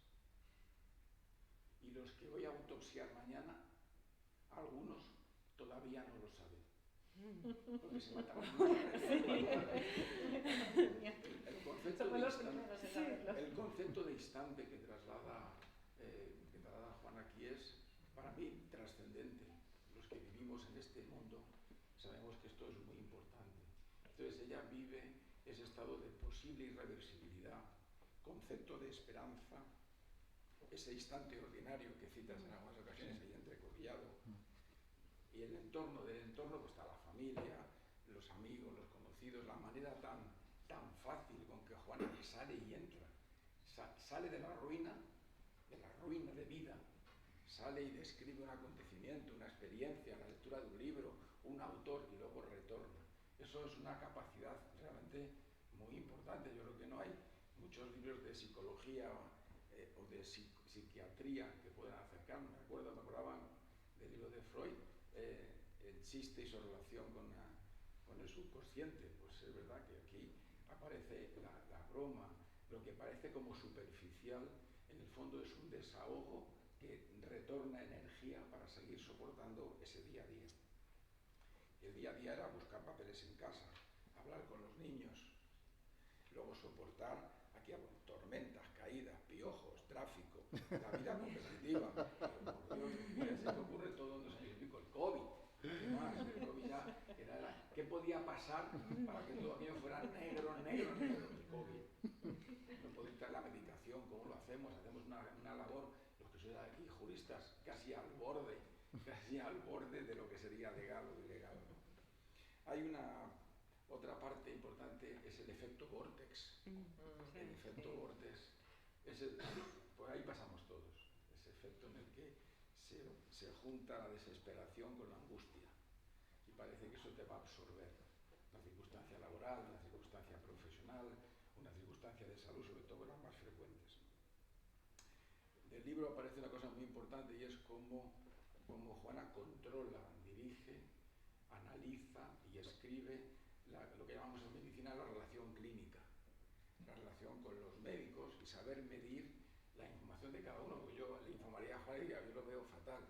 Y los que voy a autopsiar mañana, algunos todavía no lo saben. Porque se matan el concepto de instante que traslada Juan aquí es, para mí, trascendente. Los que vivimos en este mundo sabemos que esto es muy importante. Entonces ella vive ese estado de posible irreversibilidad, concepto de esperanza, ese instante ordinario que citas en algunas ocasiones ahí entrecomillado, y el entorno, del entorno pues está la familia, los amigos, los conocidos, la manera tan fácil con que Juana sale y entra, sale de la ruina de vida, sale y describe un acontecimiento, una experiencia, la lectura de un libro, un autor, y luego retorna. Eso es una capacidad realmente muy importante. Yo creo que no hay muchos libros de psicología o de psiquiatría que puedan acercarme. Me acordaban del libro de Freud, el chiste y su relación con el subconsciente. Pues es verdad que aquí aparece la broma, lo que parece como superficial, en el fondo es un desahogo que retorna energía para seguir soportando ese día a día. El día a día era buscar papeles en casa, hablar con los niños, luego soportar aquí tormentas, caídas, piojos, tráfico, la vida competitiva. Pero por Dios, ya se te ocurre todo en 2 años y pico, el COVID. Además, el COVID ya era, ¿qué podía pasar para que todo aquello fuera negro, el COVID? No puede estar la medicación, ¿cómo lo hacemos? Hacemos una labor, los que sois aquí juristas, casi al borde de lo que sería legal o ilegal, ¿no? Hay otra parte importante, es el efecto vórtex. El efecto vórtex, por ahí pasamos todos, ese efecto en el que se junta la desesperación con la angustia y parece que eso te va a absorber. Una circunstancia laboral, una circunstancia profesional, una circunstancia de salud, sobre todo las más frecuentes. Del libro aparece una cosa muy importante, y es cómo Juana controla, dirige, analiza y escribe lo que llamamos en medicina la relación clínica, la relación con los médicos, y saber medir la información de cada uno. Porque yo le informaría a Juana y diría, yo lo veo fatal,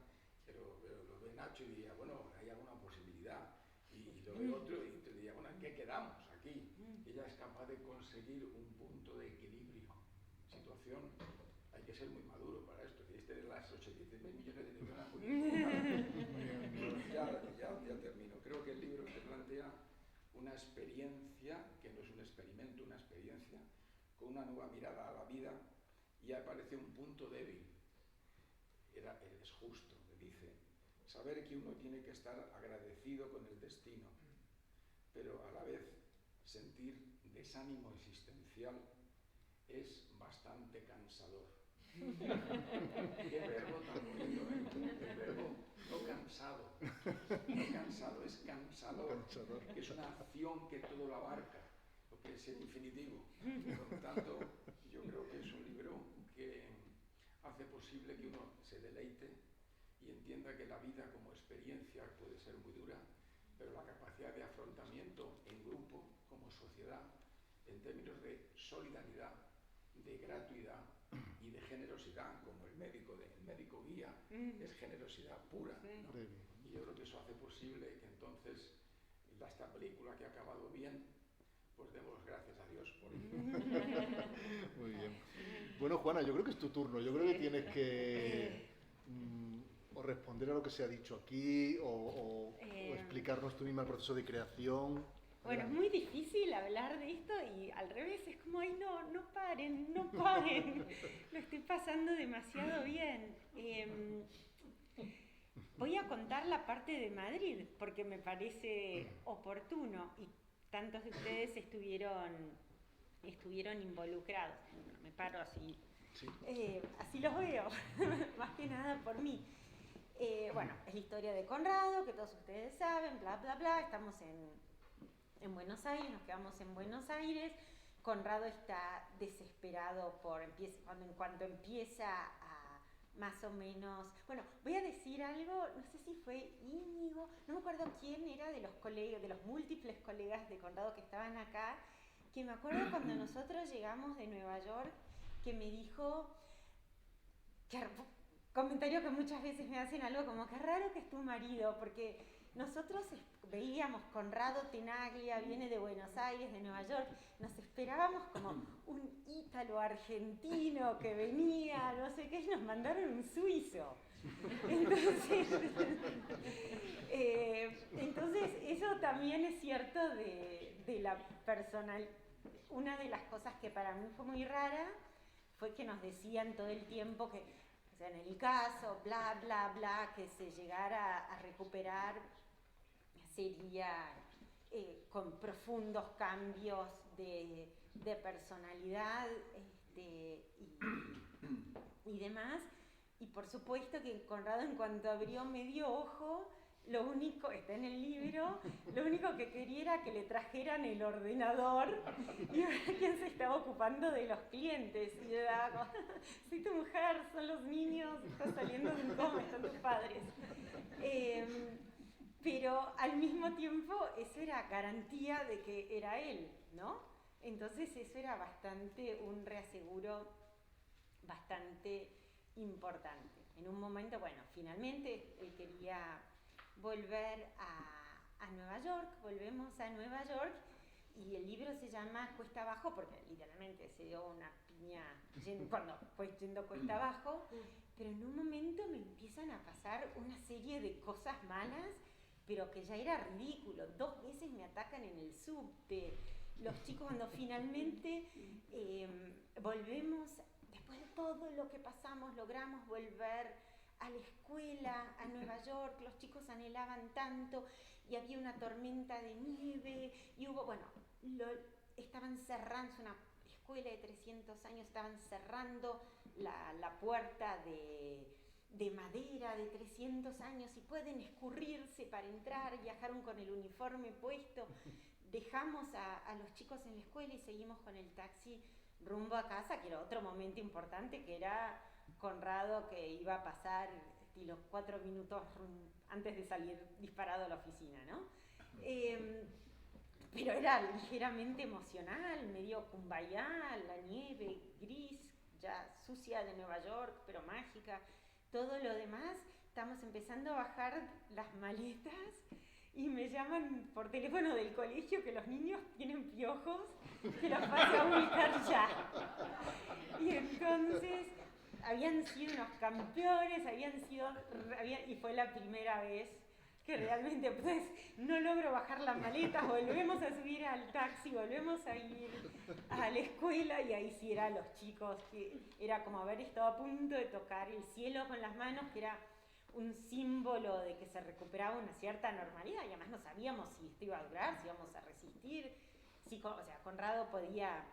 pero lo ve Nacho y diría, bueno, hay alguna posibilidad, y lo ve otro y te diría, bueno, ¿en qué quedamos aquí? Ella es capaz de conseguir un punto de equilibrio. Situación, hay que ser muy maduro para esto. De las 83.000 millones de neuronas, ya termino. Creo que el libro te plantea una experiencia, que no es un experimento, una experiencia, con una nueva mirada a la vida, y aparece un punto débil. Es justo, le dice, saber que uno tiene que estar agradecido con el destino, pero a la vez sentir desánimo existencial es bastante cansador. Qué verbo tan bonito, ¿eh? El verbo no cansado, es cansador, que es una acción que todo lo abarca, lo que es el infinitivo. Por lo tanto, yo creo que es un libro que hace posible que uno se deleite y entienda que la vida como experiencia puede ser muy dura, pero la capacidad de afrontamiento en grupo, como sociedad, en términos de solidaridad, de gratuidad y de generosidad, como el médico guía, es generosidad pura, ¿no? Y yo creo que eso hace posible que entonces esta película que ha acabado bien, pues demos gracias a Dios por ello. Muy bien. Bueno, Juana, yo creo que es tu turno. Yo creo que tienes que o responder a lo que se ha dicho aquí o explicarnos tú misma el proceso de creación. Bueno, es muy difícil hablar de esto y al revés, es como, ay, no paren, lo estoy pasando demasiado bien. Voy a contar la parte de Madrid porque me parece oportuno y tantos de ustedes estuvieron involucrados. Bueno, me paro así, Sí. así los veo, más que nada por mí. Bueno, es la historia de Conrado, que todos ustedes saben, bla, bla, bla. Estamos en Buenos Aires, nos quedamos en Buenos Aires. Conrado está desesperado en cuanto empieza a más o menos... Bueno, voy a decir algo, no sé si fue Íñigo, no me acuerdo quién era de los colegas, de los múltiples colegas de Conrado que estaban acá, que me acuerdo cuando nosotros llegamos de Nueva York, que me dijo... Comentario que muchas veces me hacen algo como que raro que es tu marido, porque nosotros veíamos Conrado Tenaglia, viene de Buenos Aires, de Nueva York, nos esperábamos como un ítalo argentino que venía, no sé qué, y nos mandaron un suizo. Entonces eso también es cierto de la personal. Una de las cosas que para mí fue muy rara fue que nos decían todo el tiempo que, o sea, en el caso, bla, bla, bla, que se llegara a recuperar sería con profundos cambios de personalidad y demás. Y por supuesto que Conrado, en cuanto abrió medio ojo, lo único, está en el libro, lo único que quería era que le trajeran el ordenador y ver quién se estaba ocupando de los clientes. Y yo daba, soy tu mujer, son los niños, estás saliendo de un coma, están tus padres. Pero al mismo tiempo eso era garantía de que era él, ¿no? Entonces eso era un reaseguro bastante importante. En un momento, bueno, finalmente él quería volver a Nueva York, volvemos a Nueva York y el libro se llama Cuesta Abajo porque literalmente se dio una piña cuando fue yendo cuesta abajo, pero en un momento me empiezan a pasar una serie de cosas malas, pero que ya era ridículo. 2 veces me atacan en el subte. Los chicos, cuando finalmente volvemos, después de todo lo que pasamos, logramos volver a la escuela, a Nueva York, los chicos anhelaban tanto y había una tormenta de nieve y hubo, bueno, estaban cerrando, es una escuela de 300 años, estaban cerrando la puerta de madera de 300 años y pueden escurrirse para entrar, viajaron con el uniforme puesto, dejamos a los chicos en la escuela y seguimos con el taxi rumbo a casa, que era otro momento importante, que era Conrado que iba a pasar los 4 minutos antes de salir disparado a la oficina, ¿no? Pero era ligeramente emocional, medio kumbaya, la nieve gris, ya sucia de Nueva York, pero mágica. Todo lo demás, estamos empezando a bajar las maletas y me llaman por teléfono del colegio que los niños tienen piojos, que los pase a ubicar ya. Y entonces habían sido unos campeones, y fue la primera vez que realmente pues no logro bajar las maletas, volvemos a subir al taxi, volvemos a ir a la escuela y ahí sí eran los chicos, que era como haber estado a punto de tocar el cielo con las manos, que era un símbolo de que se recuperaba una cierta normalidad y además no sabíamos si esto iba a durar, si íbamos a resistir, o sea, Conrado podía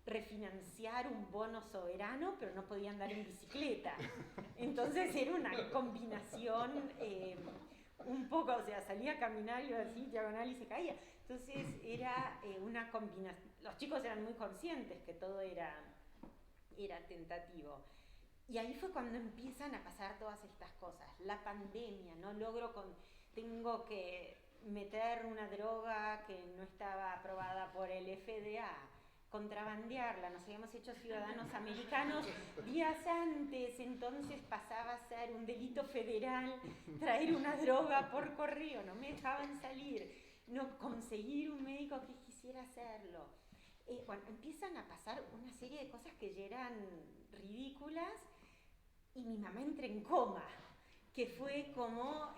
refinanciar un bono soberano, pero no podía andar en bicicleta. Entonces era una combinación un poco, o sea, salía a caminar, iba así, diagonal y se caía. Entonces era una combinación. Los chicos eran muy conscientes que todo era tentativo. Y ahí fue cuando empiezan a pasar todas estas cosas. La pandemia, no logro tengo que meter una droga que no estaba aprobada por el FDA, contrabandearla, nos habíamos hecho ciudadanos americanos días antes, entonces pasaba a ser un delito federal traer una droga por correo, no me dejaban salir. no conseguir un médico que quisiera hacerlo. Bueno, empiezan a pasar una serie de cosas que ya eran ridículas y mi mamá entra en coma, que fue como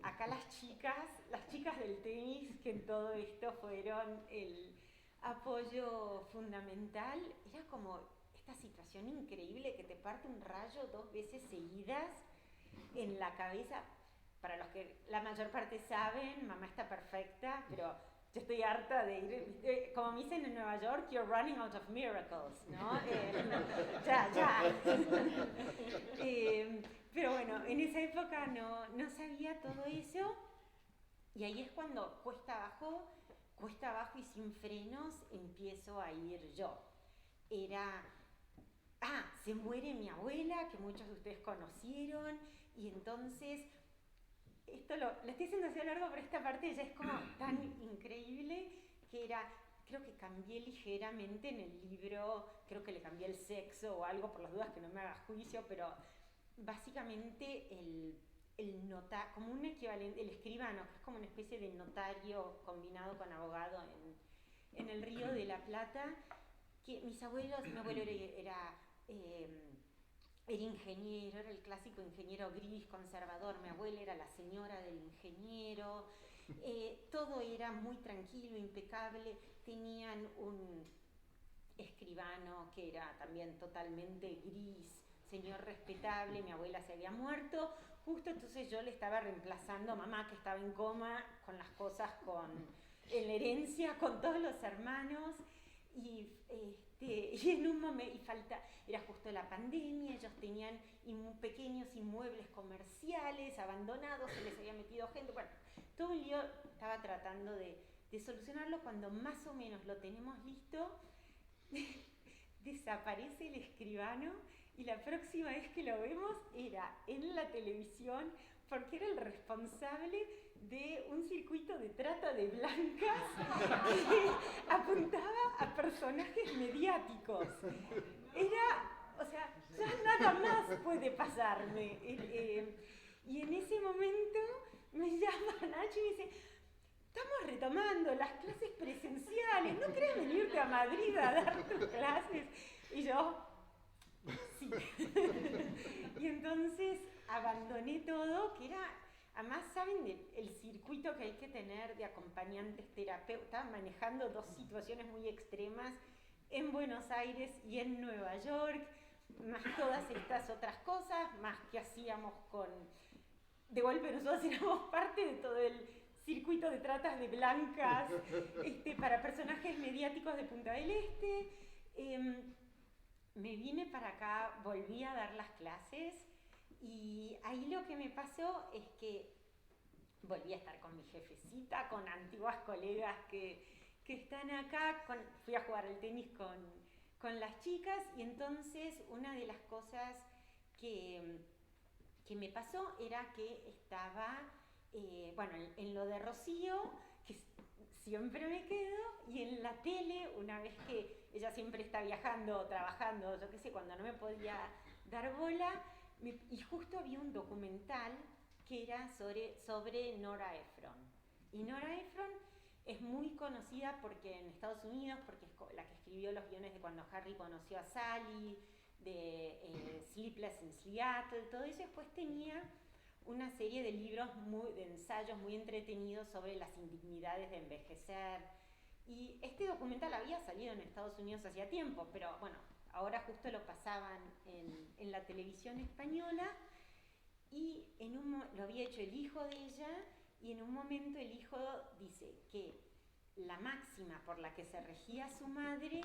acá las chicas del tenis, que en todo esto fueron el apoyo fundamental. Era como esta situación increíble que te parte un rayo 2 veces seguidas en la cabeza. Para los que la mayor parte saben, mamá está perfecta, pero yo estoy harta de ir, como me dicen en Nueva York, you're running out of miracles, ¿no? Ya. Pero bueno, en esa época no sabía todo eso, y ahí es cuando cuesta abajo y sin frenos empiezo a ir yo. Se muere mi abuela, que muchos de ustedes conocieron, y entonces, esto lo estoy haciendo así a lo largo, pero esta parte ya es como tan increíble, que creo que cambié ligeramente en el libro, creo que le cambié el sexo o algo, por las dudas que no me haga juicio, pero básicamente como un equivalente, el escribano, que es como una especie de notario combinado con abogado en el Río de la Plata, que mi abuelo era ingeniero, era el clásico ingeniero gris, conservador. Mi abuela era la señora del ingeniero. Todo era muy tranquilo, impecable. Tenían un escribano que era también totalmente gris, señor respetable. Mi abuela se había muerto. Justo entonces yo le estaba reemplazando a mamá, que estaba en coma, con las cosas, en la herencia, con todos los hermanos. Y en un momento, era justo la pandemia, ellos tenían pequeños inmuebles comerciales abandonados, se les había metido gente, bueno, todo el lío. Estaba tratando de solucionarlo. Cuando más o menos lo tenemos listo, desaparece el escribano, y la próxima vez que lo vemos era en la televisión, porque era el responsable de un circuito de trata de blancas que apuntaba a personajes mediáticos. Ya nada más puede pasarme. Y en ese momento me llama Nacho y me dice: estamos retomando las clases presenciales, ¿no querés venirte a Madrid a dar tus clases? Y yo, sí. Y entonces abandoné todo, que era, además, ¿saben el circuito que hay que tener de acompañantes terapeutas, manejando 2 situaciones muy extremas en Buenos Aires y en Nueva York, más todas estas otras cosas, más que hacíamos de golpe nosotros éramos parte de todo el circuito de tratas de blancas para personajes mediáticos de Punta del Este. Me vine para acá, volví a dar las clases, y ahí lo que me pasó es que volví a estar con mi jefecita, con antiguas colegas que están acá, fui a jugar al tenis con las chicas, y entonces una de las cosas que me pasó era que estaba, en lo de Rocío, que siempre me quedo, y en la tele, una vez que ella siempre está viajando, trabajando, yo qué sé, cuando no me podía dar bola, y justo había un documental que era sobre Nora Ephron. Y Nora Ephron es muy conocida porque en Estados Unidos, porque es la que escribió los guiones de Cuando Harry conoció a Sally, de Sleepless in Seattle, todo eso. Después tenía una serie de libros, de ensayos muy entretenidos sobre las indignidades de envejecer. Y este documental había salido en Estados Unidos hacía tiempo, pero bueno, ahora justo lo pasaban en la televisión española, y lo había hecho el hijo de ella, y en un momento el hijo dice que la máxima por la que se regía su madre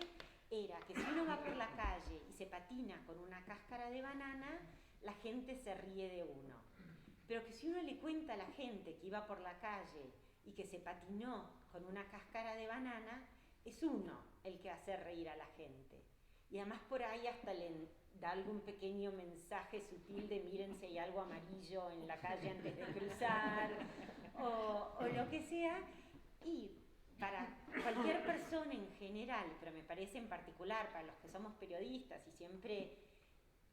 era que si uno va por la calle y se patina con una cáscara de banana, la gente se ríe de uno. Pero que si uno le cuenta a la gente que iba por la calle y que se patinó con una cáscara de banana, es uno el que hace reír a la gente. Y además por ahí hasta le da algún pequeño mensaje sutil de miren si hay algo amarillo en la calle antes de cruzar, o lo que sea. Y para cualquier persona en general, pero me parece en particular para los que somos periodistas y siempre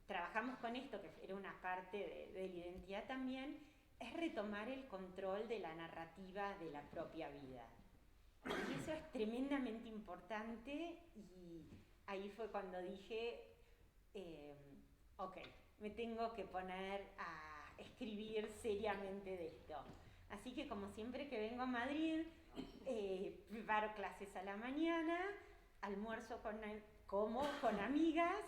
trabajamos con esto, que era una parte de la identidad también, es retomar el control de la narrativa de la propia vida. Y eso es tremendamente importante, y ahí fue cuando dije, ok, me tengo que poner a escribir seriamente de esto. Así que como siempre que vengo a Madrid, preparo clases a la mañana, almuerzo como con amigas,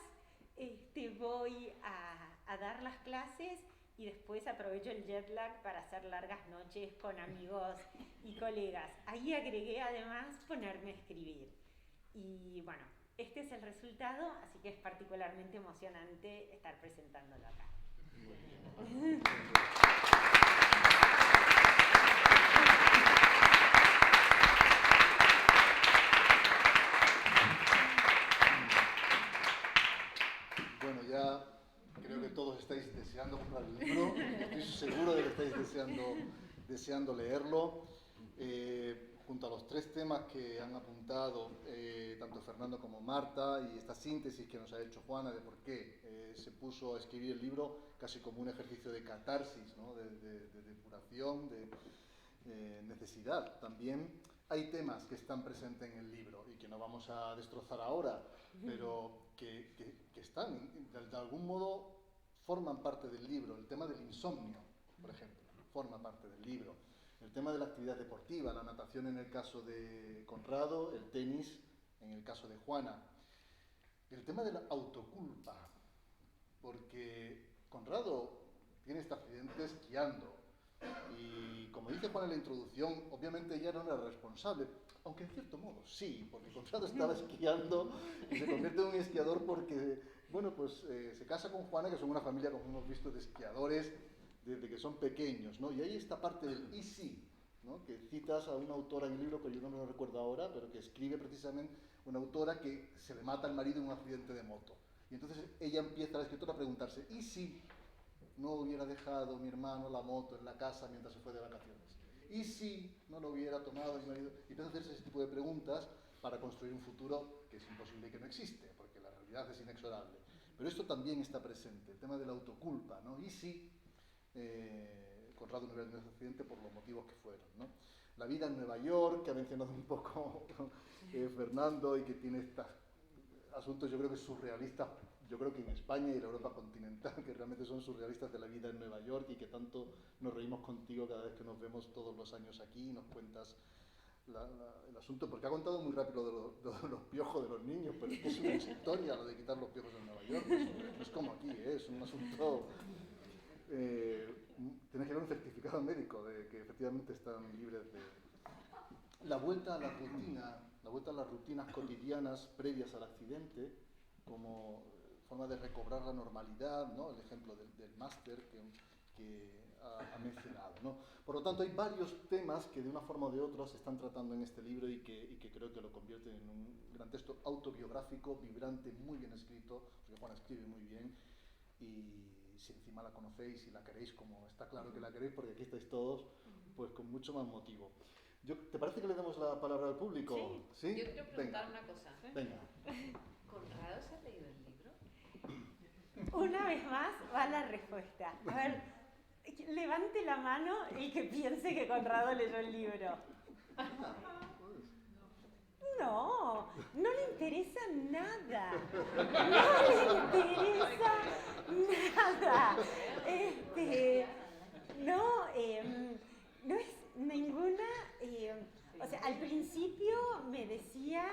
voy a dar las clases y después aprovecho el jet lag para hacer largas noches con amigos y colegas. Ahí agregué además ponerme a escribir. Y bueno, este es el resultado, así que es particularmente emocionante estar presentándolo acá. Bueno, ya creo que todos estáis deseando comprar el libro, estoy seguro de que estáis deseando leerlo. Junto a los 3 temas que han apuntado tanto Fernando como Marta, y esta síntesis que nos ha hecho Juana de por qué se puso a escribir el libro casi como un ejercicio de catarsis, ¿no? de depuración, de necesidad. También hay temas que están presentes en el libro y que no vamos a destrozar ahora, pero que están, de algún modo, forman parte del libro. El tema del insomnio, por ejemplo, forma parte del libro. El tema de la actividad deportiva, la natación en el caso de Conrado, el tenis en el caso de Juana. El tema de la autoculpa, porque Conrado tiene este accidente esquiando y, como dice Juana en la introducción, obviamente ella no era responsable, aunque en cierto modo sí, porque Conrado estaba esquiando y se convierte en un esquiador porque, bueno, pues se casa con Juana, que son una familia, como hemos visto, de esquiadores desde que son pequeños, ¿no? Y ahí esta parte del y sí, ¿no? Que citas a una autora en el libro, que yo no me lo recuerdo ahora, pero que escribe precisamente una autora que se le mata al marido en un accidente de moto. Y entonces ella empieza, la escritora, a preguntarse, ¿y si no hubiera dejado mi hermano la moto en la casa mientras se fue de vacaciones? ¿Y si no lo hubiera tomado mi marido? Y empieza a hacerse ese tipo de preguntas para construir un futuro que es imposible y que no existe, porque la realidad es inexorable. Pero esto también está presente, el tema de la autoculpa, ¿no? ¿Y si Conrado no hubiera tenido ese accidente por los motivos que fueron, ¿no? La vida en Nueva York, que ha mencionado un poco Fernando, y que tiene estos asuntos, yo creo que surrealistas, yo creo que en España y en la Europa continental, que realmente son surrealistas, de la vida en Nueva York, y que tanto nos reímos contigo cada vez que nos vemos todos los años aquí y nos cuentas el asunto, porque ha contado muy rápido de los piojos de los niños, pero es que es una historia lo de quitar los piojos en Nueva York, no es como aquí, es un asunto... tienes que dar un certificado médico de que efectivamente están libres de... La vuelta a las rutinas cotidianas previas al accidente, como forma de recobrar la normalidad, ¿no? El ejemplo del máster que ha mencionado, ¿no? Por lo tanto, hay varios temas que de una forma o de otra se están tratando en este libro y que creo que lo convierten en un gran texto autobiográfico, vibrante, muy bien escrito, porque Juana escribe muy bien, y si encima la conocéis y la queréis, como está claro que la queréis porque aquí estáis todos, pues con mucho más motivo. ¿Te parece que le demos la palabra al público? Sí. ¿Sí? Yo quiero preguntar una cosa. Venga. ¿Conrado se ha leído el libro? Una vez más va la respuesta. A ver, levante la mano el que piense que Conrado leyó el libro. No le interesa nada. No le interesa nada. No es ninguna... o sea, al principio me decían,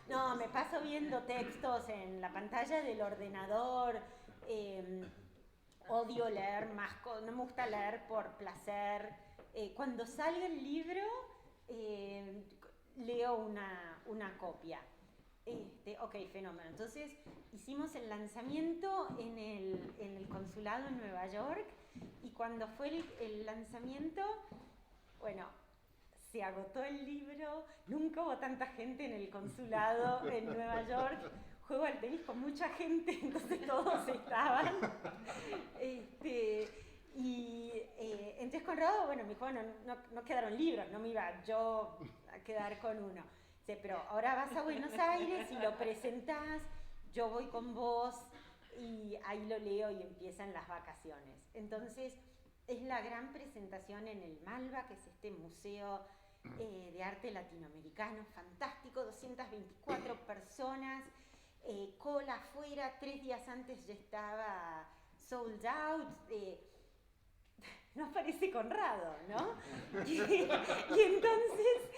no, me paso viendo textos en la pantalla del ordenador, odio leer más, no me gusta leer por placer. Cuando salga el libro, leo una copia. Ok, fenómeno. Entonces hicimos el lanzamiento en el consulado en Nueva York, y cuando fue el lanzamiento, bueno, se agotó el libro, nunca hubo tanta gente en el consulado en Nueva York. Juego al tenis con mucha gente, entonces todos estaban. Entonces Conrado, bueno, me dijo, bueno, no quedaron libros, no me iba yo a quedar con uno. Dice, pero ahora vas a Buenos Aires y lo presentás, yo voy con vos y ahí lo leo y empiezan las vacaciones. Entonces, es la gran presentación en el Malva, que es este museo de arte latinoamericano, fantástico, 224 personas, cola afuera, 3 días antes ya estaba sold out, no parece Conrado, ¿no? Y entonces,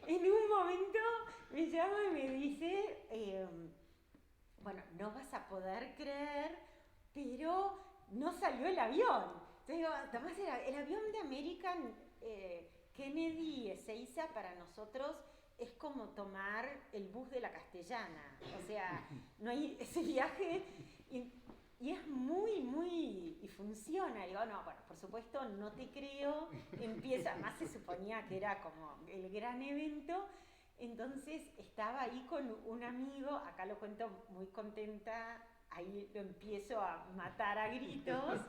en un momento me llama y me dice, bueno, no vas a poder creer, pero no salió el avión. Entonces digo, Tomás, el avión de American Kennedy Ezeiza para nosotros es como tomar el bus de la Castellana. O sea, no hay ese viaje y es muy, y funciona. Digo, no, bueno, por supuesto no te creo. Empieza, más se suponía que era como el gran evento. Entonces estaba ahí con un amigo, acá lo cuento muy contenta, ahí lo empiezo a matar a gritos,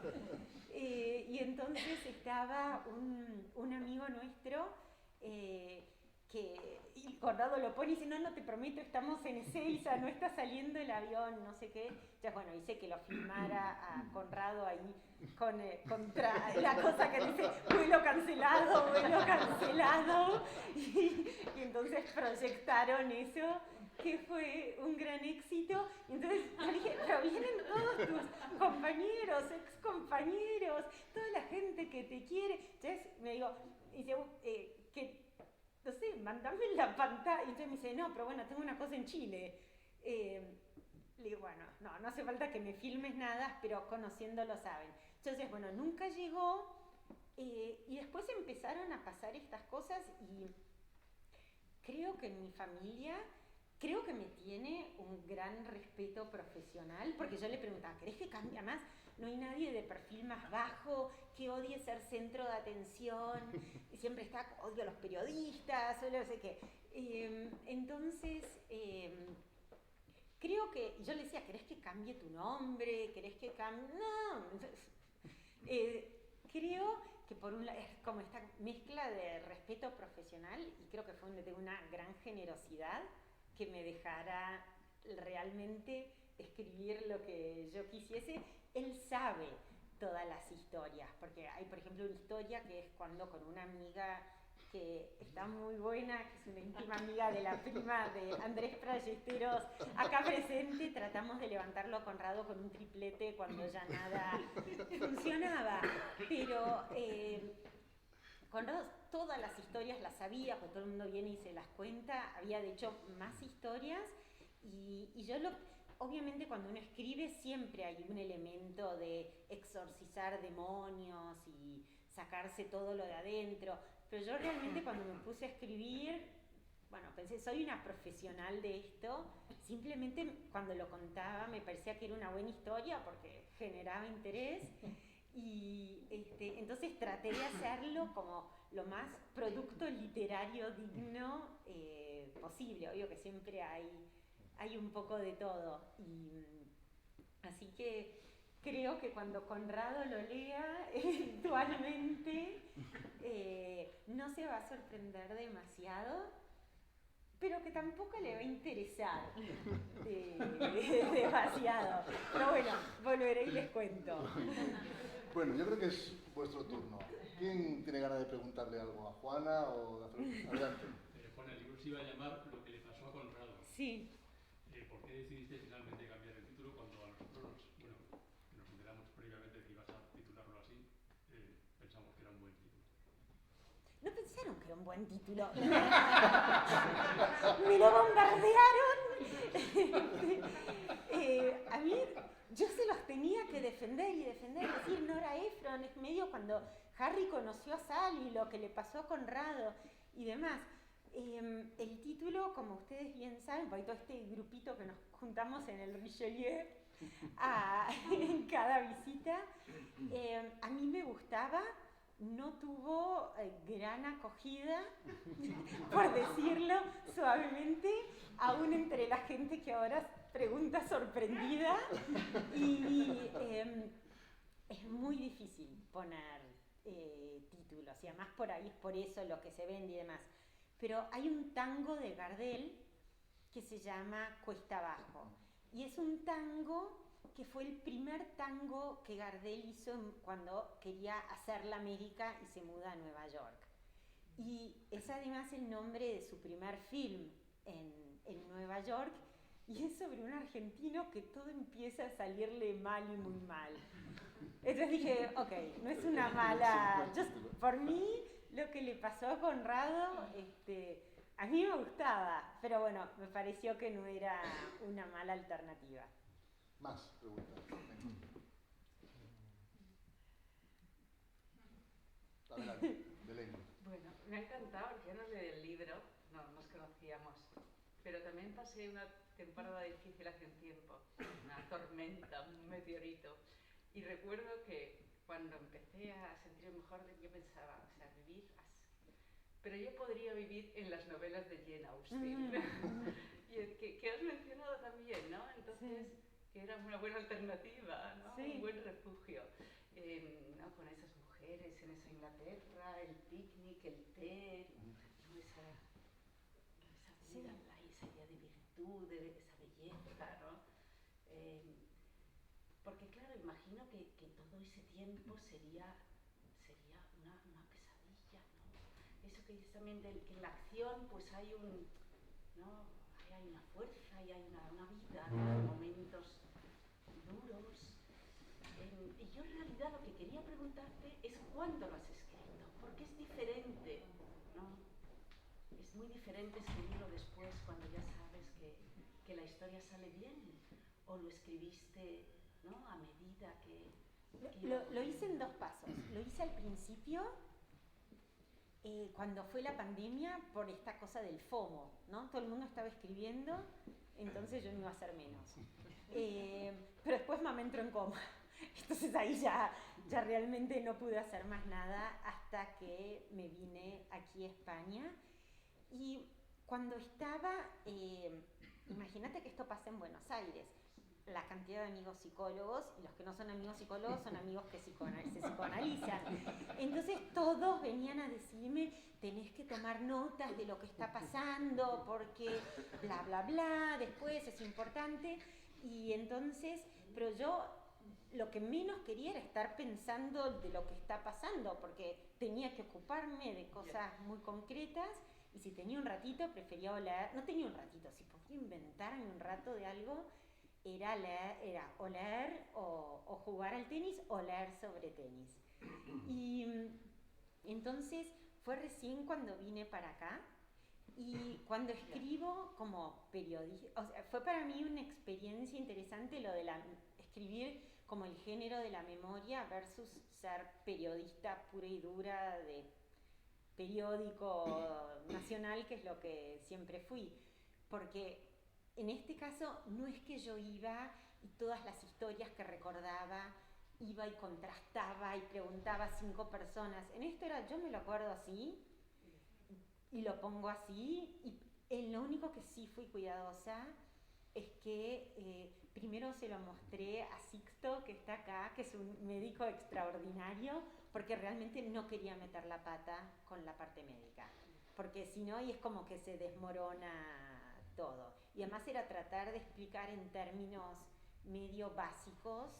y entonces estaba un amigo nuestro y Conrado lo pone y dice, no, te prometo, estamos en Ezeiza, no está saliendo el avión, no sé qué. Ya bueno, hice que lo filmara a Conrado ahí contra la cosa que dice vuelo cancelado, y entonces proyectaron eso, que fue un gran éxito. Y entonces yo dije, pero vienen todos tus compañeros, ex compañeros, toda la gente que te quiere. Entonces me digo, que no sé, mandame la pantalla. Y entonces me dice, no, pero bueno, tengo una cosa en Chile. Le digo, bueno, no hace falta que me filmes nada, pero conociéndolo saben. Entonces, bueno, nunca llegó, y después empezaron a pasar estas cosas y creo que en mi familia, creo que me tiene un gran respeto profesional, porque yo le preguntaba, ¿querés que cambie más? No hay nadie de perfil más bajo que odie ser centro de atención, y siempre está, odio a los periodistas, o no sé qué. Entonces, creo que, yo le decía, ¿querés que cambie tu nombre? ¿Querés que cambie? No. Creo que por un lado es como esta mezcla de respeto profesional, y creo que fue de una gran generosidad que me dejara realmente escribir lo que yo quisiese. Él sabe todas las historias, porque hay, por ejemplo, una historia que es cuando con una amiga que está muy buena, que es una íntima amiga de la prima de Andrés Prayesteros, acá presente, tratamos de levantarlo a Conrado con un triplete cuando ya nada funcionaba. Pero Conrado todas las historias las sabía, porque todo el mundo viene y se las cuenta, había de hecho más historias, y yo obviamente cuando uno escribe siempre hay un elemento de exorcizar demonios y sacarse todo lo de adentro, pero yo realmente cuando me puse a escribir, bueno, pensé, soy una profesional de esto, simplemente cuando lo contaba me parecía que era una buena historia porque generaba interés, y entonces traté de hacerlo como lo más producto literario digno posible. Obvio que siempre hay un poco de todo, y así que creo que cuando Conrado lo lea eventualmente no se va a sorprender demasiado, pero que tampoco le va a interesar demasiado. Pero bueno, volveré y les cuento. Bueno, yo creo que es vuestro turno. ¿Quién tiene ganas de preguntarle algo? ¿A Juana o a adelante? Juana, el libro se iba a llamar Lo que le pasó a Conrado. Sí. ¿Por qué decidiste finalmente cambiar el título cuando a nosotros, nos enteramos previamente que ibas a titularlo así, pensamos que era un buen título? No pensaron que era un buen título. Me lo bombardearon. A mí, yo se los tenía que defender, decir, Nora Ephron es medio cuando Harry conoció a Sally, lo que le pasó a Conrado y demás. El título, como ustedes bien saben, porque todo este grupito que nos juntamos en el Richelieu en cada visita, a mí me gustaba. No tuvo gran acogida, por decirlo suavemente, aún entre la gente que ahora pregunta sorprendida, y es muy difícil poner títulos, y además por ahí es por eso lo que se vende y demás. Pero hay un tango de Gardel que se llama Cuesta Abajo, y es un tango que fue el primer tango que Gardel hizo cuando quería hacer la América y se muda a Nueva York. Y es además el nombre de su primer film en Nueva York, y es sobre un argentino que todo empieza a salirle mal y muy mal. Entonces dije, ok, no es una mala... Por mí, lo que le pasó a Conrado, a mí me gustaba, pero bueno, me pareció que no era una mala alternativa. Más preguntas. Adelante, Belén. Bueno, me ha encantado, porque yo no leí el libro, no nos conocíamos, pero también pasé una temporada difícil hace un tiempo, una tormenta, un meteorito, y recuerdo que cuando empecé a sentirme mejor, yo pensaba, o sea, vivir así. Pero yo podría vivir en las novelas de Jane Austen, y que has mencionado también, ¿no? Entonces, que era una buena alternativa, ¿no? Un buen refugio, ¿no? Con esas mujeres en esa Inglaterra, el picnic, el té, ¿no? esa vida, esa idea de virtud, de esa belleza, ¿no? Porque claro, imagino que todo ese tiempo sería una pesadilla, ¿no? Eso que dices también de que en la acción pues hay ¿no? Hay una fuerza y hay una vida, ¿no? Momentos duros. Y yo en realidad lo que quería preguntarte es cuándo lo has escrito, porque es diferente, ¿no? Es muy diferente escribirlo después cuando ya sabes que la historia sale bien, o lo escribiste, ¿no? A medida que lo hice en 2 pasos. Lo hice al principio, cuando fue la pandemia, por esta cosa del FOMO, ¿no? Todo el mundo estaba escribiendo, entonces yo no iba a hacer menos. Pero después mamá entró en coma. Entonces ahí ya realmente no pude hacer más nada hasta que me vine aquí a España. Y cuando estaba, imagínate que esto pasa en Buenos Aires, la cantidad de amigos psicólogos, y los que no son amigos psicólogos son amigos que se psicoanalizan. Entonces todos venían a decirme, tenés que tomar notas de lo que está pasando, porque bla, bla, bla, después es importante. Y entonces, pero yo lo que menos quería era estar pensando de lo que está pasando, porque tenía que ocuparme de cosas muy concretas, y si tenía un ratito prefería leer, no tenía un ratito, si podía inventarme un rato de algo, era leer o jugar al tenis o leer sobre tenis. Y entonces fue recién cuando vine para acá, y cuando escribo como periodista, o sea, fue para mí una experiencia interesante lo de escribir como el género de la memoria versus ser periodista pura y dura de periódico nacional, que es lo que siempre fui. Porque en este caso no es que yo iba y todas las historias que recordaba iba y contrastaba y preguntaba a 5 personas. En esto era, yo me lo acuerdo así y lo pongo así, y lo único que sí fui cuidadosa es que primero se lo mostré a Sixto, que está acá, que es un médico extraordinario, porque realmente no quería meter la pata con la parte médica, porque si no, y es como que se desmorona todo. Y además era tratar de explicar en términos medio básicos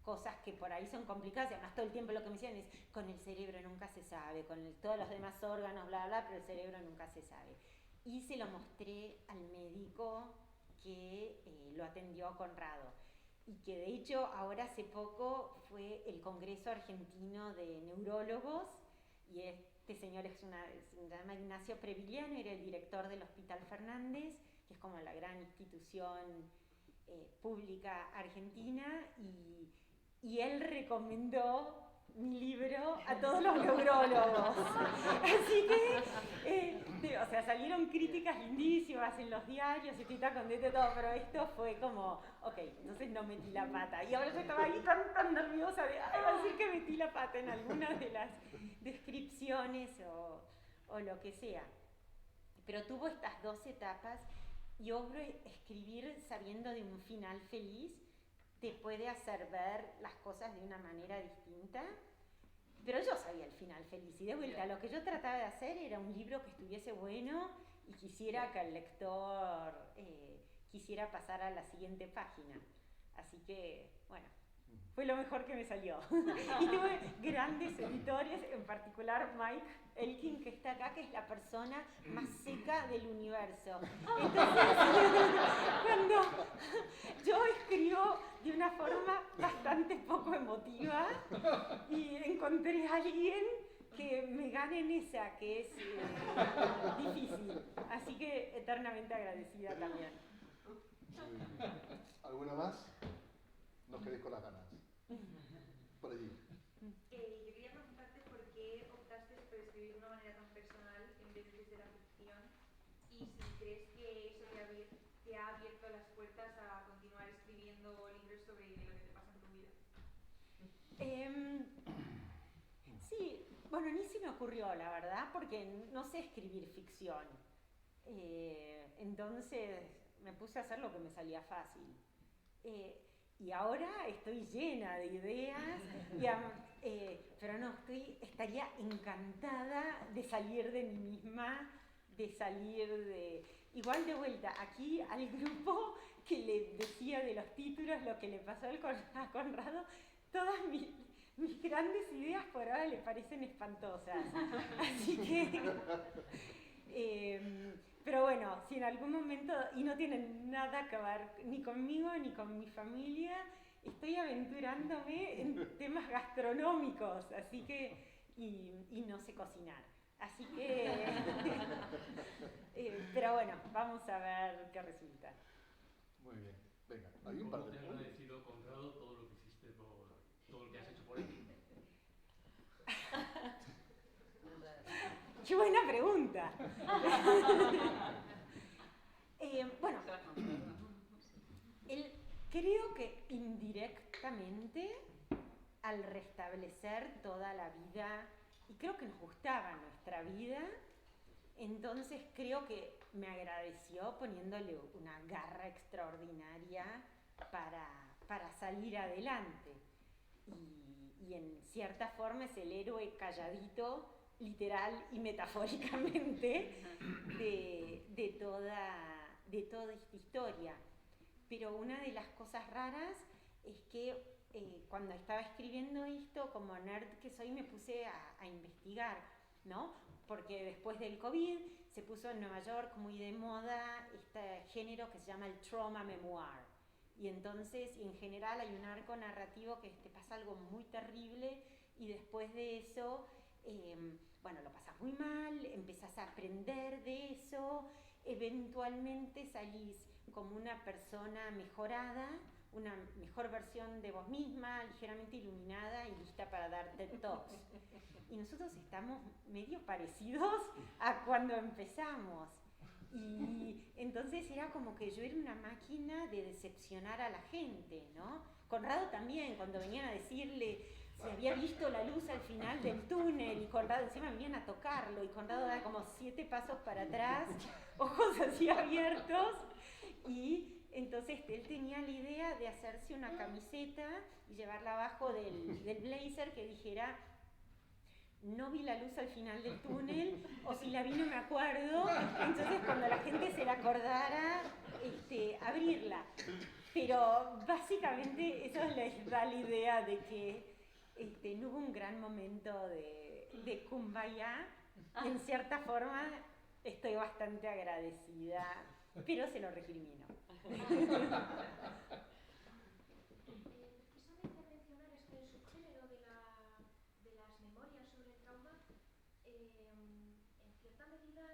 cosas que por ahí son complicadas, y además todo el tiempo lo que me decían es, con el cerebro nunca se sabe, con todos los demás órganos, bla, bla, pero el cerebro nunca se sabe. Y se lo mostré al médico que lo atendió a Conrado, y que de hecho ahora hace poco fue el Congreso Argentino de Neurólogos, y este señor se llama Ignacio Previliano, era el director del Hospital Fernández, que es como la gran institución pública argentina, y él recomendó mi libro a todos los neurólogos. Así que, o sea, salieron críticas lindísimas en los diarios, y estoy tan contenta de todo, pero esto fue como, ok, entonces no metí la pata. Y ahora yo estaba ahí tan nerviosa de, ay, va a decir que metí la pata en alguna de las descripciones o lo que sea. Pero tuvo estas 2 etapas, y obvio, escribir sabiendo de un final feliz te puede hacer ver las cosas de una manera distinta, pero yo sabía el final feliz, y de vuelta lo que yo trataba de hacer era un libro que estuviese bueno y quisiera que el lector quisiera pasar a la siguiente página. Así que, bueno, fue lo mejor que me salió. Y tuve grandes editores, en particular Mike Elkin, que está acá, que es la persona más seca del universo. Entonces, cuando yo escribo de una forma bastante poco emotiva y encontré a alguien que me gane en esa, que es difícil. Así que eternamente agradecida también. ¿Alguna más? Nos quedéis con las ganas. Por allí. Yo quería preguntarte por qué optaste por escribir de una manera tan personal en vez de desde la ficción y si crees que eso te ha abierto las puertas a continuar escribiendo libros sobre lo que te pasa en tu vida. Sí, bueno, ni se me ocurrió, la verdad, porque no sé escribir ficción. Entonces me puse a hacer lo que me salía fácil. Y ahora estoy llena de ideas, pero no, estaría encantada de salir de mí misma, igual de vuelta, aquí al grupo que le decía de los títulos lo que le pasó a Conrado, todas mis grandes ideas por ahora le parecen espantosas. Así que... pero bueno, si en algún momento, y no tienen nada que ver ni conmigo ni con mi familia, estoy aventurándome en temas gastronómicos, así que, y no sé cocinar. Así que, pero bueno, vamos a ver qué resulta. Muy bien, venga, hay un par de ¿Cómo te has preguntas. agradecido, Conrado, todo lo que hiciste por todo lo que has hecho por él? ¡Qué buena pregunta! Bueno, creo que indirectamente, al restablecer toda la vida, y creo que nos gustaba nuestra vida, entonces creo que me agradeció poniéndole una garra extraordinaria para salir adelante. Y en cierta forma es el héroe calladito, literal y metafóricamente, de toda esta historia. Pero una de las cosas raras es que cuando estaba escribiendo esto, como nerd que soy, me puse a investigar, ¿no? Porque después del COVID se puso en Nueva York muy de moda este género que se llama el trauma memoir. Y entonces, en general, hay un arco narrativo que te pasa algo muy terrible y después de eso, bueno, lo pasas muy mal, empezás a aprender de eso, eventualmente salís como una persona mejorada, una mejor versión de vos misma, ligeramente iluminada y lista para dar TED Talks. Y nosotros estamos medio parecidos a cuando empezamos. Y entonces era como que yo era una máquina de decepcionar a la gente, ¿no? Conrado también, cuando venían a decirle si había visto la luz al final del túnel, y Conrado encima venían a tocarlo, y Conrado daba como 7 pasos para atrás, ojos así abiertos, y entonces él tenía la idea de hacerse una camiseta y llevarla abajo del blazer que dijera: no vi la luz al final del túnel, o si la vi no me acuerdo, entonces cuando la gente se la acordara, abrirla. Pero básicamente eso les da la idea de que no hubo un gran momento de kumbaya. En cierta forma estoy bastante agradecida, pero se lo recrimino. Precisamente mencionar este subgénero de las memorias sobre el trauma, en cierta medida,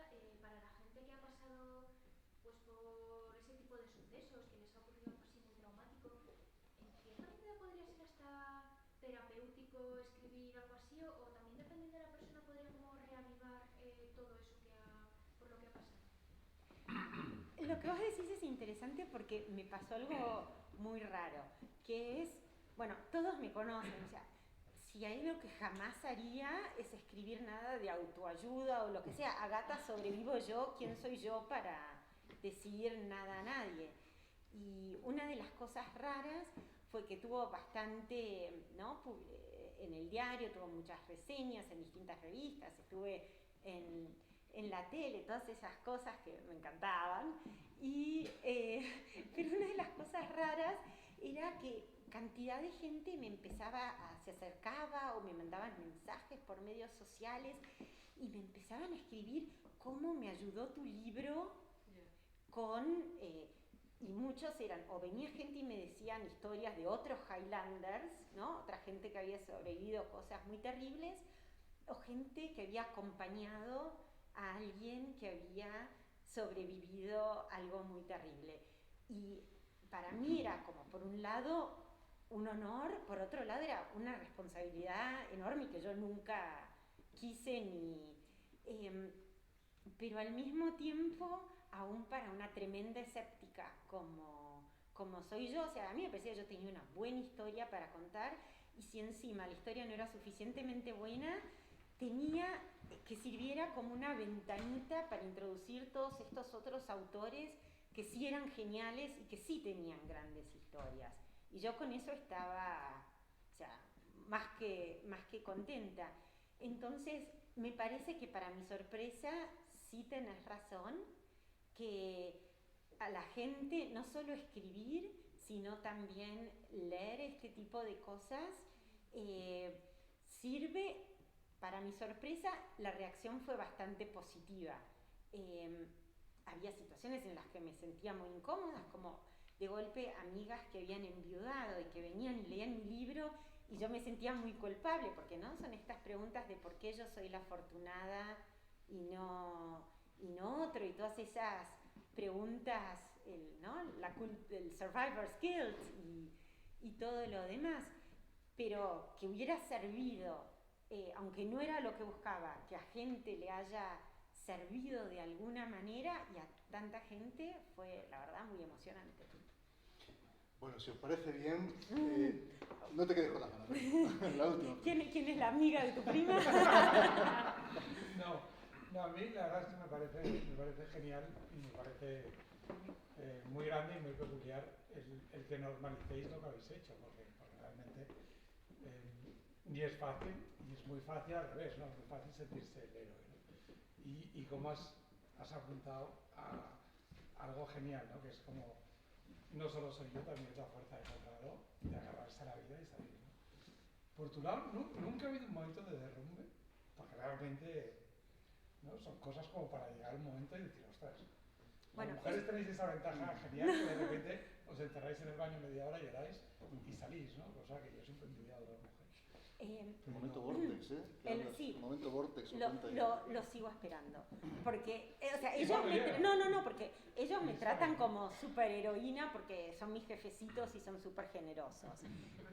para la gente que ha pasado pues, por ese tipo de sucesos, que les ha ocurrido algo así muy traumático, en cierta medida podría ser hasta terapéutico escribir algo así, o también dependiendo de la persona podría como reavivar todo eso por lo que ha pasado. Lo que vos decís es interesante porque me pasó algo muy raro, que es, bueno, todos me conocen, o sea, si hay algo que jamás haría es escribir nada de autoayuda o lo que sea. Agata, sobrevivo yo, ¿quién soy yo para decir nada a nadie? Y una de las cosas raras fue que tuvo bastante, ¿no? En el diario, tuvo muchas reseñas en distintas revistas, estuve en la tele, todas esas cosas que me encantaban. Pero una de las cosas raras era que cantidad de gente se acercaba o me mandaban mensajes por medios sociales y me empezaban a escribir cómo me ayudó tu libro y muchos eran, o venía gente y me decían historias de otros Highlanders, ¿no? Otra gente que había sobrevivido cosas muy terribles, o gente que había acompañado a alguien que había sobrevivido algo muy terrible. Y para mí era como, por un lado, un honor, por otro lado era una responsabilidad enorme que yo nunca quise pero al mismo tiempo, aún para una tremenda escéptica como soy yo, o sea, a mí me parecía que yo tenía una buena historia para contar, y si encima la historia no era suficientemente buena, tenía que sirviera como una ventanita para introducir todos estos otros autores que sí eran geniales y que sí tenían grandes historias. Y yo con eso estaba, o sea, más que contenta. Entonces, me parece que para mi sorpresa sí tenés razón, que a la gente no solo escribir, sino también leer este tipo de cosas sirve. Para mi sorpresa, la reacción fue bastante positiva. Había situaciones en las que me sentía muy incómoda, como de golpe amigas que habían enviudado y que venían y leían mi libro y yo me sentía muy culpable, porque ¿no? Son estas preguntas de por qué yo soy la afortunada y no otro, y todas esas preguntas, ¿no? El survivor's guilt y todo lo demás, pero que hubiera servido, aunque no era lo que buscaba, que a gente le haya servido de alguna manera y a tanta gente, fue la verdad muy emocionante. Bueno, si os parece bien, no te quedes con las ganas. La última. ¿Quién es la amiga de tu prima? No, a mí la verdad es que me parece genial y me parece muy grande y muy peculiar el que normalicéis lo que habéis hecho, porque realmente ni es fácil, y es muy fácil al revés, ¿no? Es muy fácil sentirse el héroe, ¿no? Y como has apuntado a algo genial, ¿no? Que es como, no solo soy yo, también es la fuerza de encontrarlo, de agarrarse a la vida y salir, ¿no? Por tu lado, nunca ha habido un momento de derrumbe, porque realmente, ¿no? Son cosas como para llegar a un momento y decir, ostras, las mujeres tenéis esa ventaja genial que de repente os encerráis en el baño media hora, lloráis y salís, ¿no? Cosa que yo siempre he envidiado de las mujeres. El momento vortex, ¿eh? Sí, el momento vortex. lo sigo esperando. Porque, o sea, ellos porque ellos me tratan como superheroína porque son mis jefecitos y son súper generosos.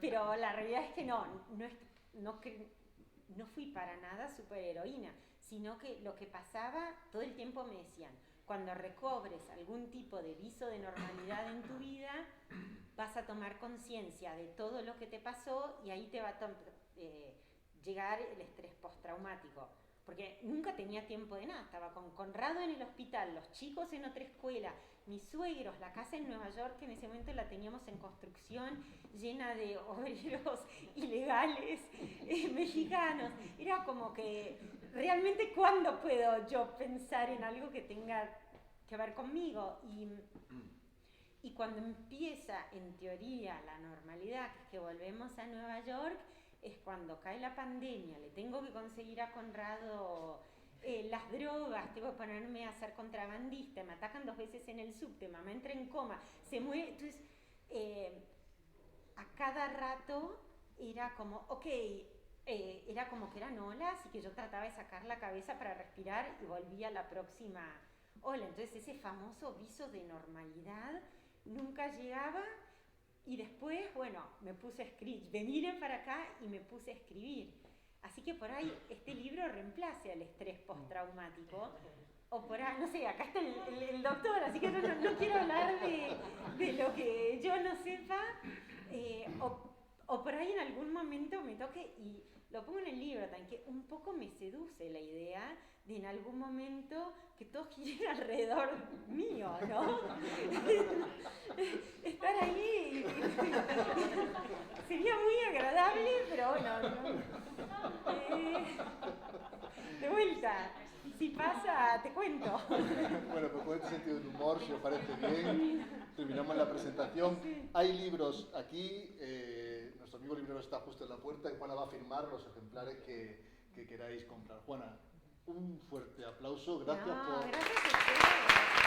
Pero la realidad es que no fui para nada superheroína, sino que lo que pasaba, todo el tiempo me decían, cuando recobres algún tipo de viso de normalidad en tu vida, vas a tomar conciencia de todo lo que te pasó y ahí te va a llegar el estrés postraumático. Porque nunca tenía tiempo de nada, estaba con Conrado en el hospital, los chicos en otra escuela, mis suegros, la casa en Nueva York, que en ese momento la teníamos en construcción, llena de obreros ilegales mexicanos. Era como que, realmente, ¿cuándo puedo yo pensar en algo que tenga que ver conmigo? Y cuando empieza, en teoría, la normalidad, que es que volvemos a Nueva York, es cuando cae la pandemia, le tengo que conseguir a Conrado las drogas, tengo que ponerme a ser contrabandista, me atacan 2 veces en el subte, mamá entra en coma, se muere. Entonces, a cada rato era como, era como que eran olas y que yo trataba de sacar la cabeza para respirar y volvía a la próxima ola. Entonces, ese famoso viso de normalidad nunca llegaba. Y después, bueno, me puse a escribir, vine para acá y me puse a escribir. Así que por ahí este libro reemplace al estrés postraumático. O por ahí, no sé, acá está el doctor, así que yo no quiero hablar de lo que yo no sepa. O por ahí en algún momento me toque, y lo pongo en el libro también, que un poco me seduce la idea de en algún momento que todo gire alrededor mío, ¿no? Estar ahí sería muy agradable, pero bueno, de vuelta, si pasa, te cuento. Bueno, pues con este sentido del humor, si os parece bien, terminamos la presentación. Hay libros aquí, nuestro amigo librero está justo en la puerta y Juana va a firmar los ejemplares que queráis comprar. Juana, un fuerte aplauso, gracias por... Gracias a ustedes.